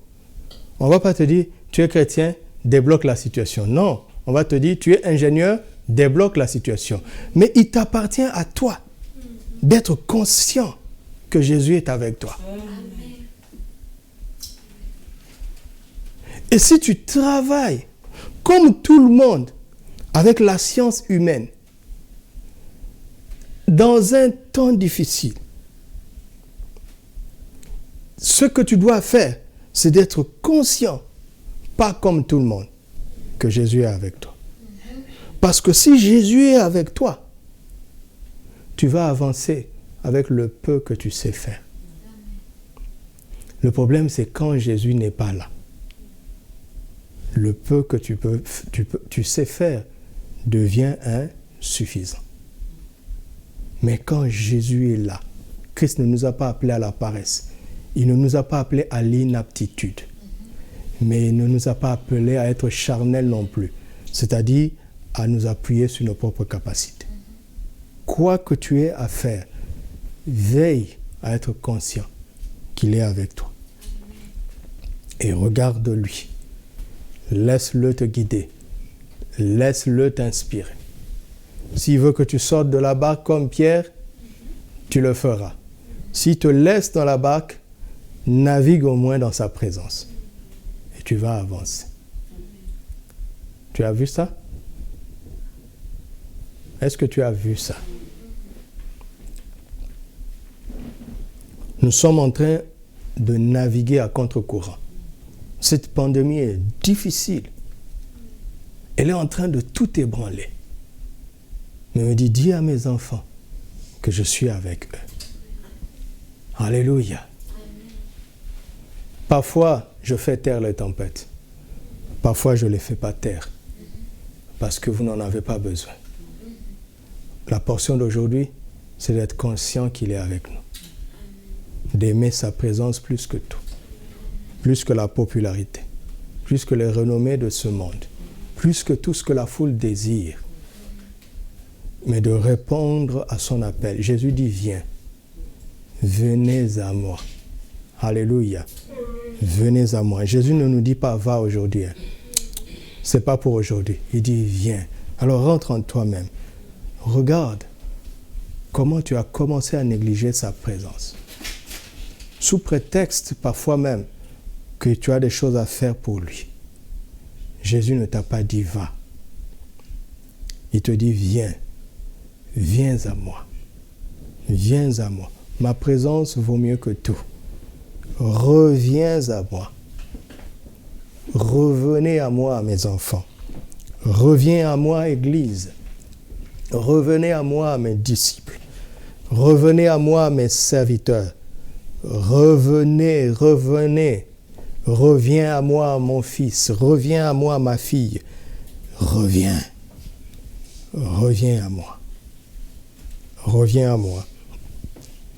on ne va pas te dire, tu es chrétien, débloque la situation. Non, on va te dire, tu es ingénieur, débloque la situation. Mais il t'appartient à toi d'être conscient que Jésus est avec toi. Amen. Et si tu travailles comme tout le monde avec la science humaine, dans un temps difficile, ce que tu dois faire, c'est d'être conscient, pas comme tout le monde, que Jésus est avec toi. Parce que si Jésus est avec toi, tu vas avancer avec le peu que tu sais faire. Le problème, c'est quand Jésus n'est pas là. Le peu que tu sais faire devient insuffisant. Mais quand Jésus est là, Christ ne nous a pas appelés à la paresse. Il ne nous a pas appelés à l'inaptitude. Mais il ne nous a pas appelés à être charnels non plus. C'est-à-dire à nous appuyer sur nos propres capacités. Quoi que tu aies à faire, veille à être conscient qu'il est avec toi. Et regarde-lui. Laisse-le te guider. Laisse-le t'inspirer. S'il veut que tu sortes de la barque comme Pierre, tu le feras. S'il te laisse dans la barque, navigue au moins dans sa présence. Et tu vas avancer. Tu as vu ça? Est-ce que tu as vu ça? Nous sommes en train de naviguer à contre-courant. Cette pandémie est difficile. Elle est en train de tout ébranler. Mais me dit, dis à mes enfants que je suis avec eux. Alléluia. Parfois, je fais taire les tempêtes. Parfois, je ne les fais pas taire. Parce que vous n'en avez pas besoin. La portion d'aujourd'hui, c'est d'être conscient qu'il est avec nous. D'aimer sa présence plus que tout. Plus que la popularité. Plus que les renommées de ce monde. Plus que tout ce que la foule désire. Mais de répondre à son appel. Jésus dit, viens. Venez à moi. Alléluia. Venez à moi. Jésus ne nous dit pas, va aujourd'hui. C'est pas pour aujourd'hui. Il dit, viens. Alors rentre en toi-même. Regarde comment tu as commencé à négliger sa présence. Sous prétexte, parfois même, que tu as des choses à faire pour lui. Jésus ne t'a pas dit, va. Il te dit, viens. Viens à moi. Viens à moi. Ma présence vaut mieux que tout. Reviens à moi. Revenez à moi, mes enfants. Reviens à moi, Église. Revenez à moi, mes disciples. Revenez à moi, mes serviteurs. Revenez, revenez. Reviens à moi, mon fils. Reviens à moi, ma fille. Reviens. Reviens à moi. Reviens à moi.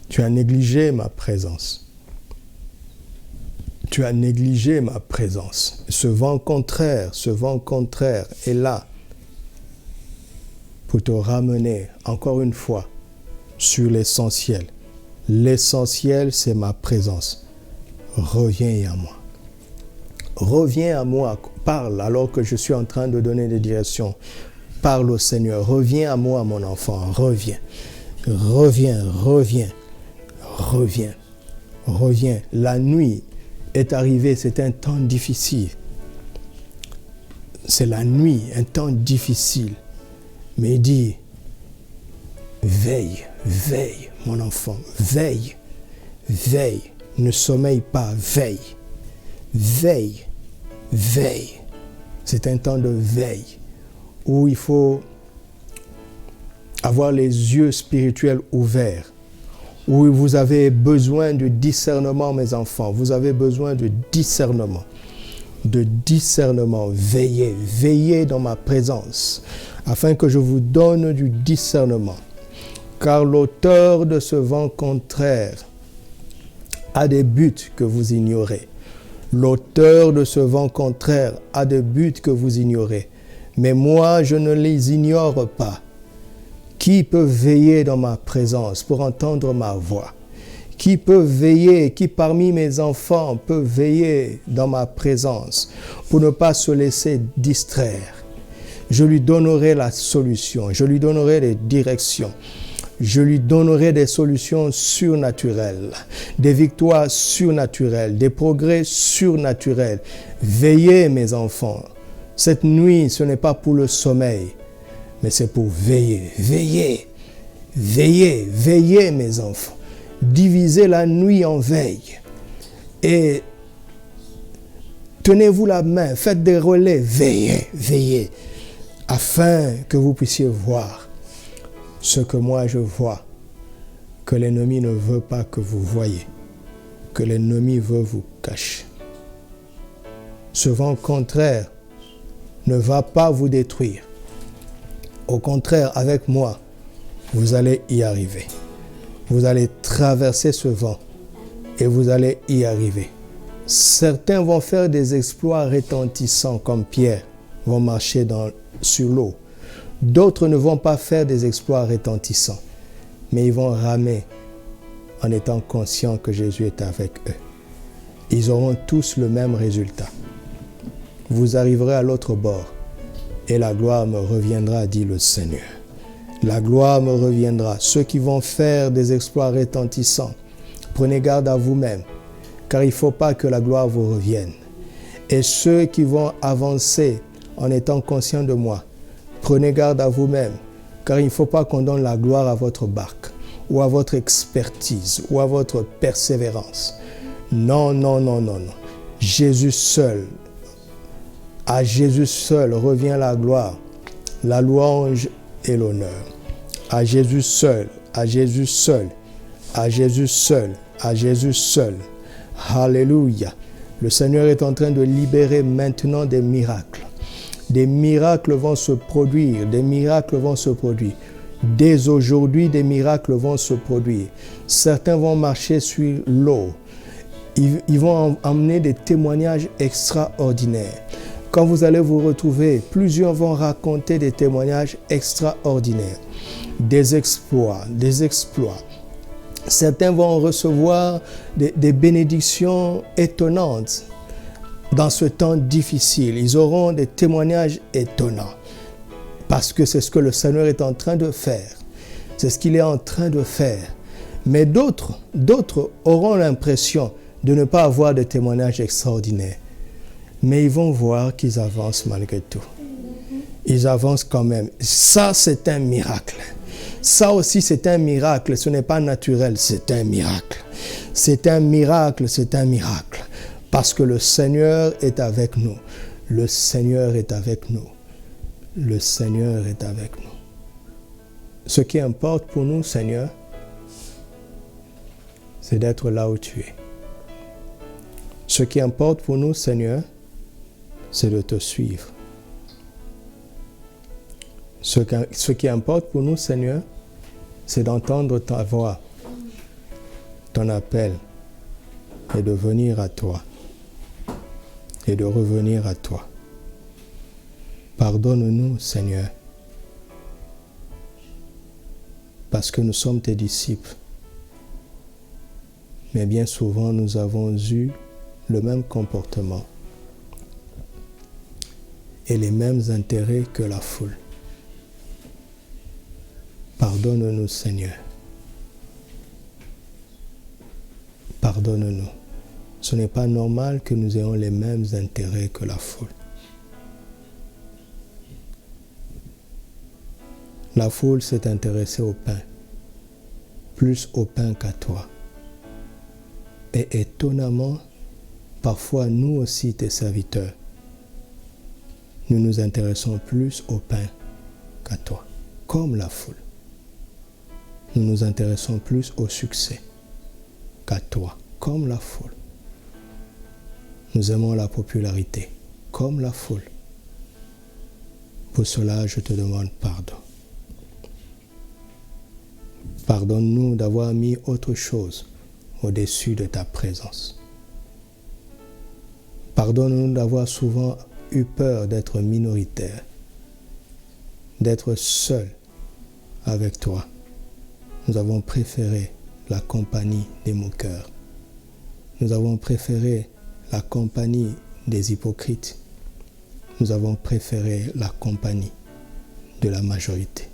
Tu as négligé ma présence. Tu as négligé ma présence. Ce vent contraire est là pour te ramener, encore une fois, sur l'essentiel. L'essentiel, c'est ma présence. Reviens à moi. Reviens à moi. Parle alors que je suis en train de donner des directions. Parle au Seigneur. Reviens à moi, mon enfant. Reviens. Reviens, reviens. Reviens. Reviens. La nuit est arrivée. C'est un temps difficile. C'est la nuit, un temps difficile. Mais il dit, veille, veille, mon enfant, veille, veille, ne sommeille pas, veille, veille, veille. C'est un temps de veille où il faut avoir les yeux spirituels ouverts, où vous avez besoin de discernement, mes enfants, vous avez besoin de discernement. De discernement, veillez, veillez dans ma présence, afin que je vous donne du discernement. Car l'auteur de ce vent contraire a des buts que vous ignorez. L'auteur de ce vent contraire a des buts que vous ignorez. Mais moi, je ne les ignore pas. Qui peut veiller dans ma présence pour entendre ma voix? Qui peut veiller, qui parmi mes enfants peut veiller dans ma présence pour ne pas se laisser distraire? Je lui donnerai la solution, je lui donnerai les directions, je lui donnerai des solutions surnaturelles, des victoires surnaturelles, des progrès surnaturels. Veillez, mes enfants. Cette nuit, ce n'est pas pour le sommeil, mais c'est pour veiller. Veillez, veillez, veillez, mes enfants. Divisez la nuit en veille et tenez-vous la main, faites des relais, veillez, veillez, afin que vous puissiez voir ce que moi je vois, que l'ennemi ne veut pas que vous voyez, que l'ennemi veut vous cacher. Ce vent contraire ne va pas vous détruire. Au contraire, avec moi, vous allez y arriver. Vous allez traverser ce vent et vous allez y arriver. Certains vont faire des exploits retentissants comme Pierre, vont marcher sur l'eau. D'autres ne vont pas faire des exploits retentissants, mais ils vont ramer en étant conscients que Jésus est avec eux. Ils auront tous le même résultat. Vous arriverez à l'autre bord et la gloire me reviendra, dit le Seigneur. La gloire me reviendra. Ceux qui vont faire des exploits retentissants, prenez garde à vous-même, car il ne faut pas que la gloire vous revienne. Et ceux qui vont avancer en étant conscients de moi, prenez garde à vous-même, car il ne faut pas qu'on donne la gloire à votre barque, ou à votre expertise, ou à votre persévérance. Non, non, non, non, non. Jésus seul, à Jésus seul revient la gloire, la louange et l'honneur. À Jésus seul, à Jésus seul, à Jésus seul, à Jésus seul. Alléluia. Le Seigneur est en train de libérer maintenant des miracles. Des miracles vont se produire, des miracles vont se produire. Dès aujourd'hui, des miracles vont se produire. Certains vont marcher sur l'eau. Ils vont emmener des témoignages extraordinaires. Quand vous allez vous retrouver, plusieurs vont raconter des témoignages extraordinaires. Des exploits. Certains vont recevoir des bénédictions étonnantes dans ce temps difficile. Ils auront des témoignages étonnants. Parce que c'est ce que le Seigneur est en train de faire. C'est ce qu'il est en train de faire. Mais d'autres auront l'impression de ne pas avoir de témoignages extraordinaires. Mais ils vont voir qu'ils avancent malgré tout. Ils avancent quand même. Ça, c'est un miracle. Ça aussi, c'est un miracle. Ce n'est pas naturel, c'est un miracle. C'est un miracle, c'est un miracle. Parce que le Seigneur est avec nous. Le Seigneur est avec nous. Le Seigneur est avec nous. Ce qui importe pour nous, Seigneur, c'est d'être là où tu es. Ce qui importe pour nous, Seigneur, c'est de te suivre. Ce qui importe pour nous, Seigneur, c'est d'entendre ta voix, ton appel, et de venir à toi, et de revenir à toi. Pardonne-nous, Seigneur, parce que nous sommes tes disciples. Mais bien souvent, nous avons eu le même comportement et les mêmes intérêts que la foule. Pardonne-nous, Seigneur. Pardonne-nous. Ce n'est pas normal que nous ayons les mêmes intérêts que la foule. La foule s'est intéressée au pain, plus au pain qu'à toi. Et étonnamment, parfois nous aussi, tes serviteurs, nous nous intéressons plus au pain qu'à toi, comme la foule. Nous nous intéressons plus au succès qu'à toi, comme la foule. Nous aimons la popularité, comme la foule. Pour cela, je te demande pardon. Pardonne-nous d'avoir mis autre chose au-dessus de ta présence. Pardonne-nous d'avoir souvent eu peur d'être minoritaire, d'être seul avec toi. Nous avons préféré la compagnie des moqueurs. Nous avons préféré la compagnie des hypocrites. Nous avons préféré la compagnie de la majorité.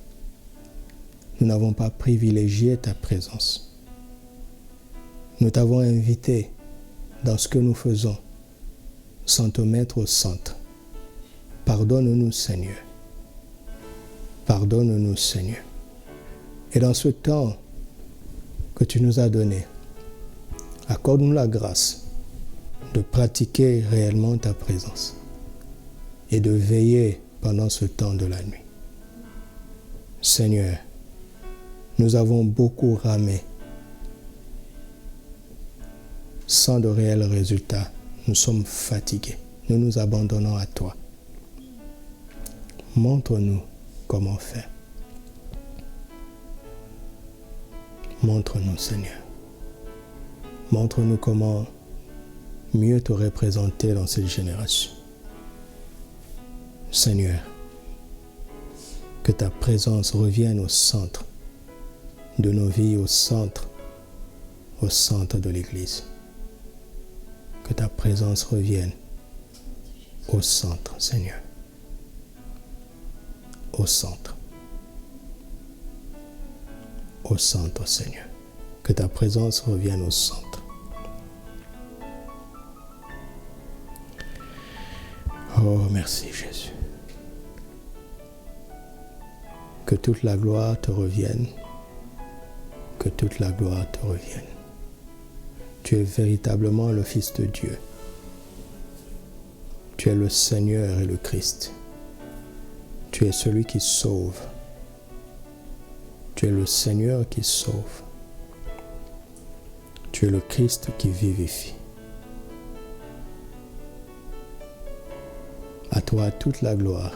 Nous n'avons pas privilégié ta présence. Nous t'avons invité dans ce que nous faisons sans te mettre au centre. Pardonne-nous, Seigneur. Pardonne-nous, Seigneur. Et dans ce temps que tu nous as donné, accorde-nous la grâce de pratiquer réellement ta présence et de veiller pendant ce temps de la nuit. Seigneur, nous avons beaucoup ramé sans de réels résultats. Nous sommes fatigués. Nous nous abandonnons à toi. Montre-nous comment faire. Montre-nous, Seigneur. Montre-nous comment mieux te représenter dans cette génération. Seigneur, que ta présence revienne au centre de nos vies, au centre de l'Église. Que ta présence revienne au centre, Seigneur. Au centre. Au centre, Seigneur. Que ta présence revienne au centre. Oh, merci Jésus. Que toute la gloire te revienne. Que toute la gloire te revienne. Tu es véritablement le Fils de Dieu. Tu es le Seigneur et le Christ. Tu es celui qui sauve. Tu es le Seigneur qui sauve. Tu es le Christ qui vivifie. À toi toute la gloire.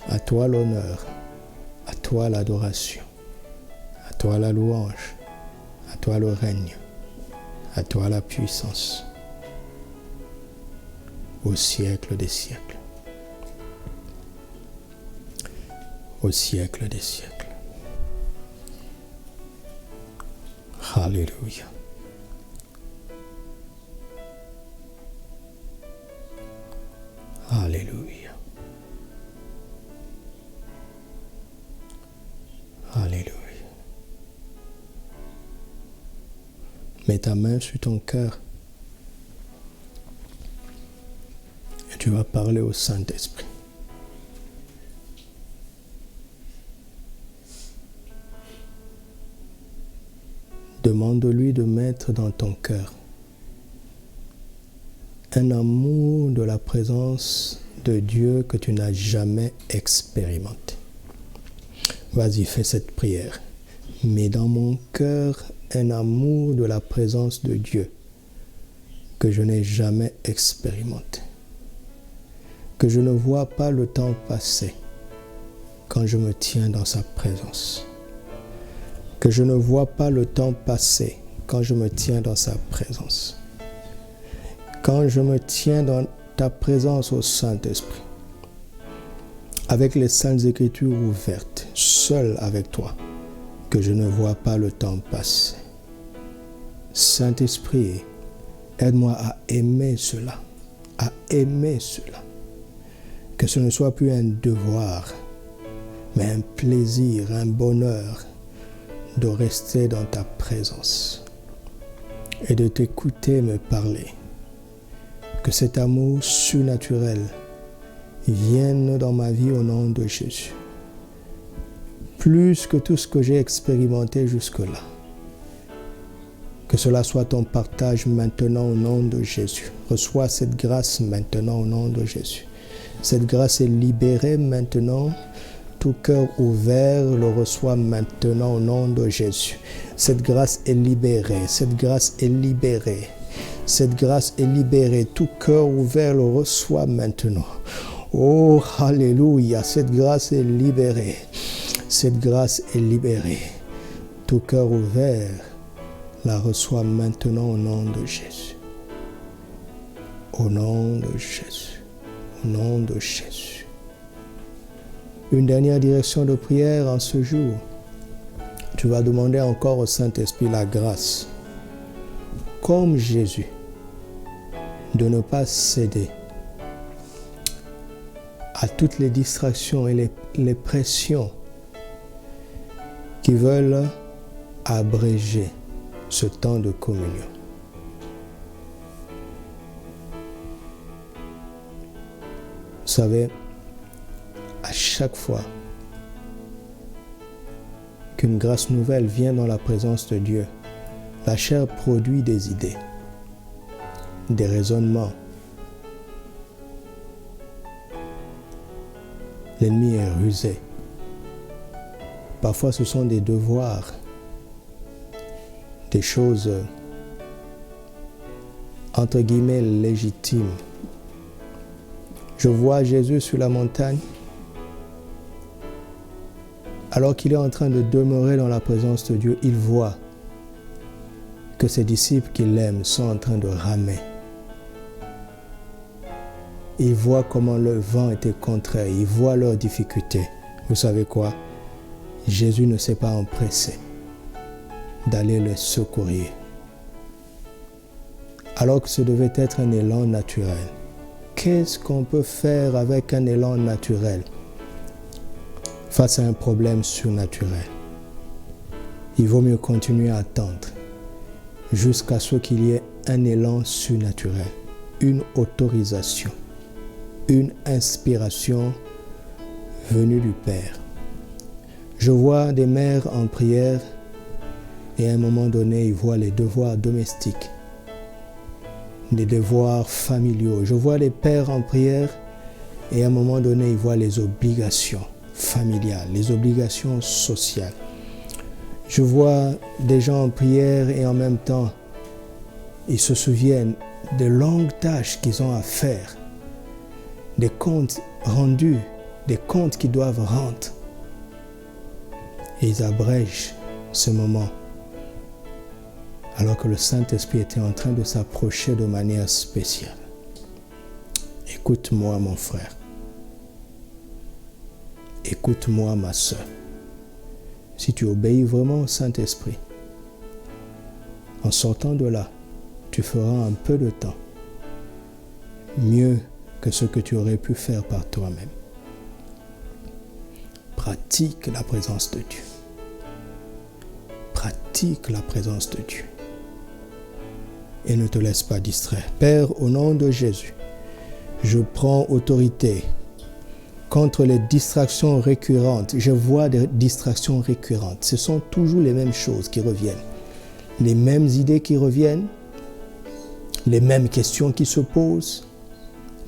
À toi l'honneur. À toi l'adoration, à toi la louange, à toi le règne, à toi la puissance, au siècle des siècles. Au siècle des siècles. Alléluia. Alléluia. Alléluia. Mets ta main sur ton cœur et tu vas parler au Saint-Esprit. Demande-lui de mettre dans ton cœur un amour de la présence de Dieu que tu n'as jamais expérimenté. Vas-y, fais cette prière. Mets dans mon cœur un amour de la présence de Dieu que je n'ai jamais expérimenté. Que je ne vois pas le temps passer quand je me tiens dans sa présence. Que je ne vois pas le temps passer quand je me tiens dans sa présence. Quand je me tiens dans ta présence au Saint-Esprit, avec les Saintes Écritures ouvertes, seul avec toi, que je ne vois pas le temps passer. Saint-Esprit, aide-moi à aimer cela, à aimer cela. Que ce ne soit plus un devoir, mais un plaisir, un bonheur de rester dans ta présence et de t'écouter me parler. Que cet amour surnaturel vienne dans ma vie au nom de Jésus. Plus que tout ce que j'ai expérimenté jusque-là. Que cela soit ton partage maintenant au nom de Jésus. Reçois cette grâce maintenant au nom de Jésus. Cette grâce est libérée maintenant. Tout cœur ouvert le reçoit maintenant au nom de Jésus. Cette grâce est libérée. Cette grâce est libérée. Cette grâce est libérée. Tout cœur ouvert le reçoit maintenant. Oh, alléluia. Cette grâce est libérée. Cette grâce est libérée. Tout cœur ouvert la reçoit maintenant au nom de Jésus. Au nom de Jésus. Au nom de Jésus. Une dernière direction de prière en ce jour. Tu vas demander encore au Saint-Esprit la grâce, comme Jésus, de ne pas céder à toutes les distractions et les pressions qui veulent abréger ce temps de communion. Vous savez, à chaque fois qu'une grâce nouvelle vient dans la présence de Dieu, la chair produit des idées, des raisonnements. L'ennemi est rusé. Parfois, ce sont des devoirs, des choses, entre guillemets, légitimes. Je vois Jésus sur la montagne, alors qu'il est en train de demeurer dans la présence de Dieu, il voit que ses disciples qu'il aime sont en train de ramer. Il voit comment le vent était contraire, il voit leurs difficultés. Vous savez quoi? Jésus ne s'est pas empressé d'aller les secourir. Alors que ce devait être un élan naturel. Qu'est-ce qu'on peut faire avec un élan naturel face à un problème surnaturel? Il vaut mieux continuer à attendre jusqu'à ce qu'il y ait un élan surnaturel, une autorisation, une inspiration venue du Père. Je vois des mères en prière et à un moment donné, ils voient les devoirs domestiques, les devoirs familiaux. Je vois les pères en prière et à un moment donné, ils voient les obligations familiales, les obligations sociales. Je vois des gens en prière et en même temps, ils se souviennent des longues tâches qu'ils ont à faire, des comptes rendus, des comptes qu'ils doivent rendre. Et ils abrègent ce moment alors que le Saint-Esprit était en train de s'approcher de manière spéciale. Écoute-moi, mon frère. Écoute-moi, ma sœur. Si tu obéis vraiment au Saint-Esprit, en sortant de là, tu feras un peu de temps mieux que ce que tu aurais pu faire par toi-même. Pratique la présence de Dieu. Pratique la présence de Dieu. Et ne te laisse pas distraire. Père, au nom de Jésus, je prends autorité contre les distractions récurrentes. Je vois des distractions récurrentes. Ce sont toujours les mêmes choses qui reviennent. Les mêmes idées qui reviennent. Les mêmes questions qui se posent.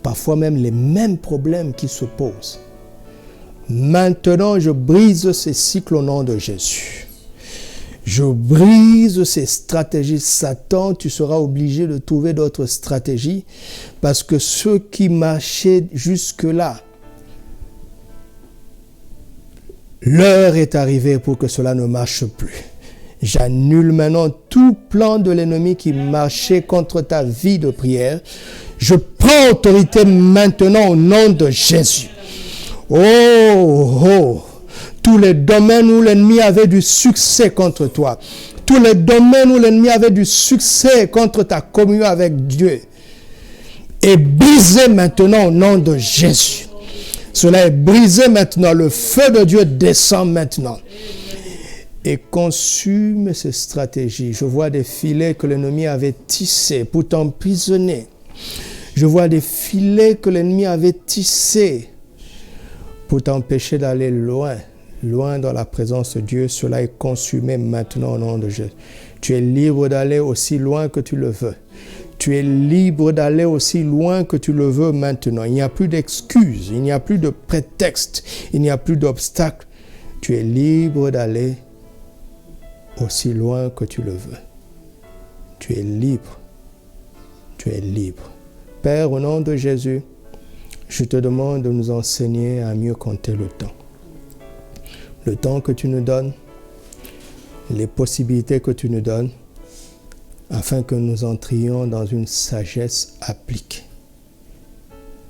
Parfois même les mêmes problèmes qui se posent. Maintenant, je brise ces cycles au nom de Jésus. Je brise ces stratégies. Satan, tu seras obligé de trouver d'autres stratégies parce que ceux qui marchaient jusque-là, l'heure est arrivée pour que cela ne marche plus. J'annule maintenant tout plan de l'ennemi qui marchait contre ta vie de prière. Je prends autorité maintenant au nom de Jésus. Oh! Tous les domaines où l'ennemi avait du succès contre toi, tous les domaines où l'ennemi avait du succès contre ta communion avec Dieu, est brisé maintenant au nom de Jésus. Cela est brisé maintenant. Le feu de Dieu descend maintenant et consume ces stratégies. Je vois des filets que l'ennemi avait tissés pour t'emprisonner. Je vois des filets que l'ennemi avait tissés pour t'empêcher d'aller loin dans la présence de Dieu. Cela est consumé maintenant au nom de Jésus. Tu es libre d'aller aussi loin que tu le veux. Tu es libre d'aller aussi loin que tu le veux maintenant. Il n'y a plus d'excuses, il n'y a plus de prétexte, il n'y a plus d'obstacles. Tu es libre d'aller aussi loin que tu le veux. Tu es libre. Tu es libre. Père, au nom de Jésus, je te demande de nous enseigner à mieux compter le temps. Le temps que tu nous donnes, les possibilités que tu nous donnes, afin que nous entrions dans une sagesse appliquée.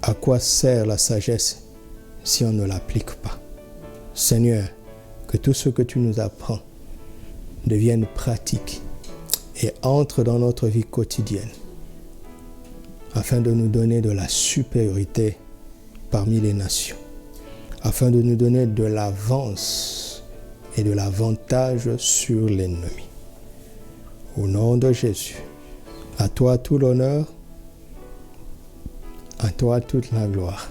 À quoi sert la sagesse si on ne l'applique pas? Seigneur, que tout ce que tu nous apprends devienne pratique et entre dans notre vie quotidienne, afin de nous donner de la supériorité parmi les nations, afin de nous donner de l'avance et de l'avantage sur l'ennemi. Au nom de Jésus, à toi tout l'honneur, à toi toute la gloire.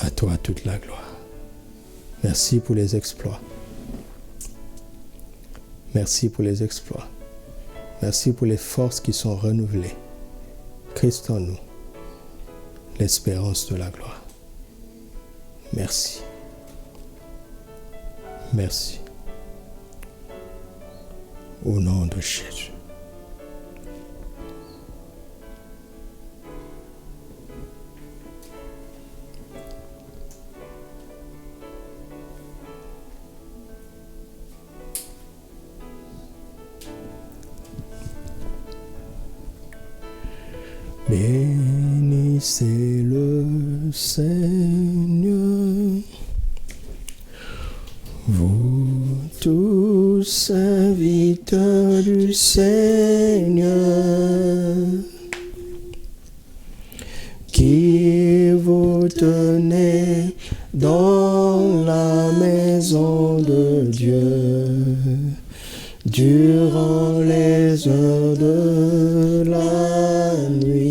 À toi toute la gloire. Merci pour les exploits. Merci pour les exploits. Merci pour les forces qui sont renouvelées. Christ en nous, l'espérance de la gloire. Merci. Merci. Au nom de Jésus. Bénissez le Seigneur, vous tous serviteurs du Seigneur, qui vous tenez dans la maison de Dieu, durant les heures de la nuit.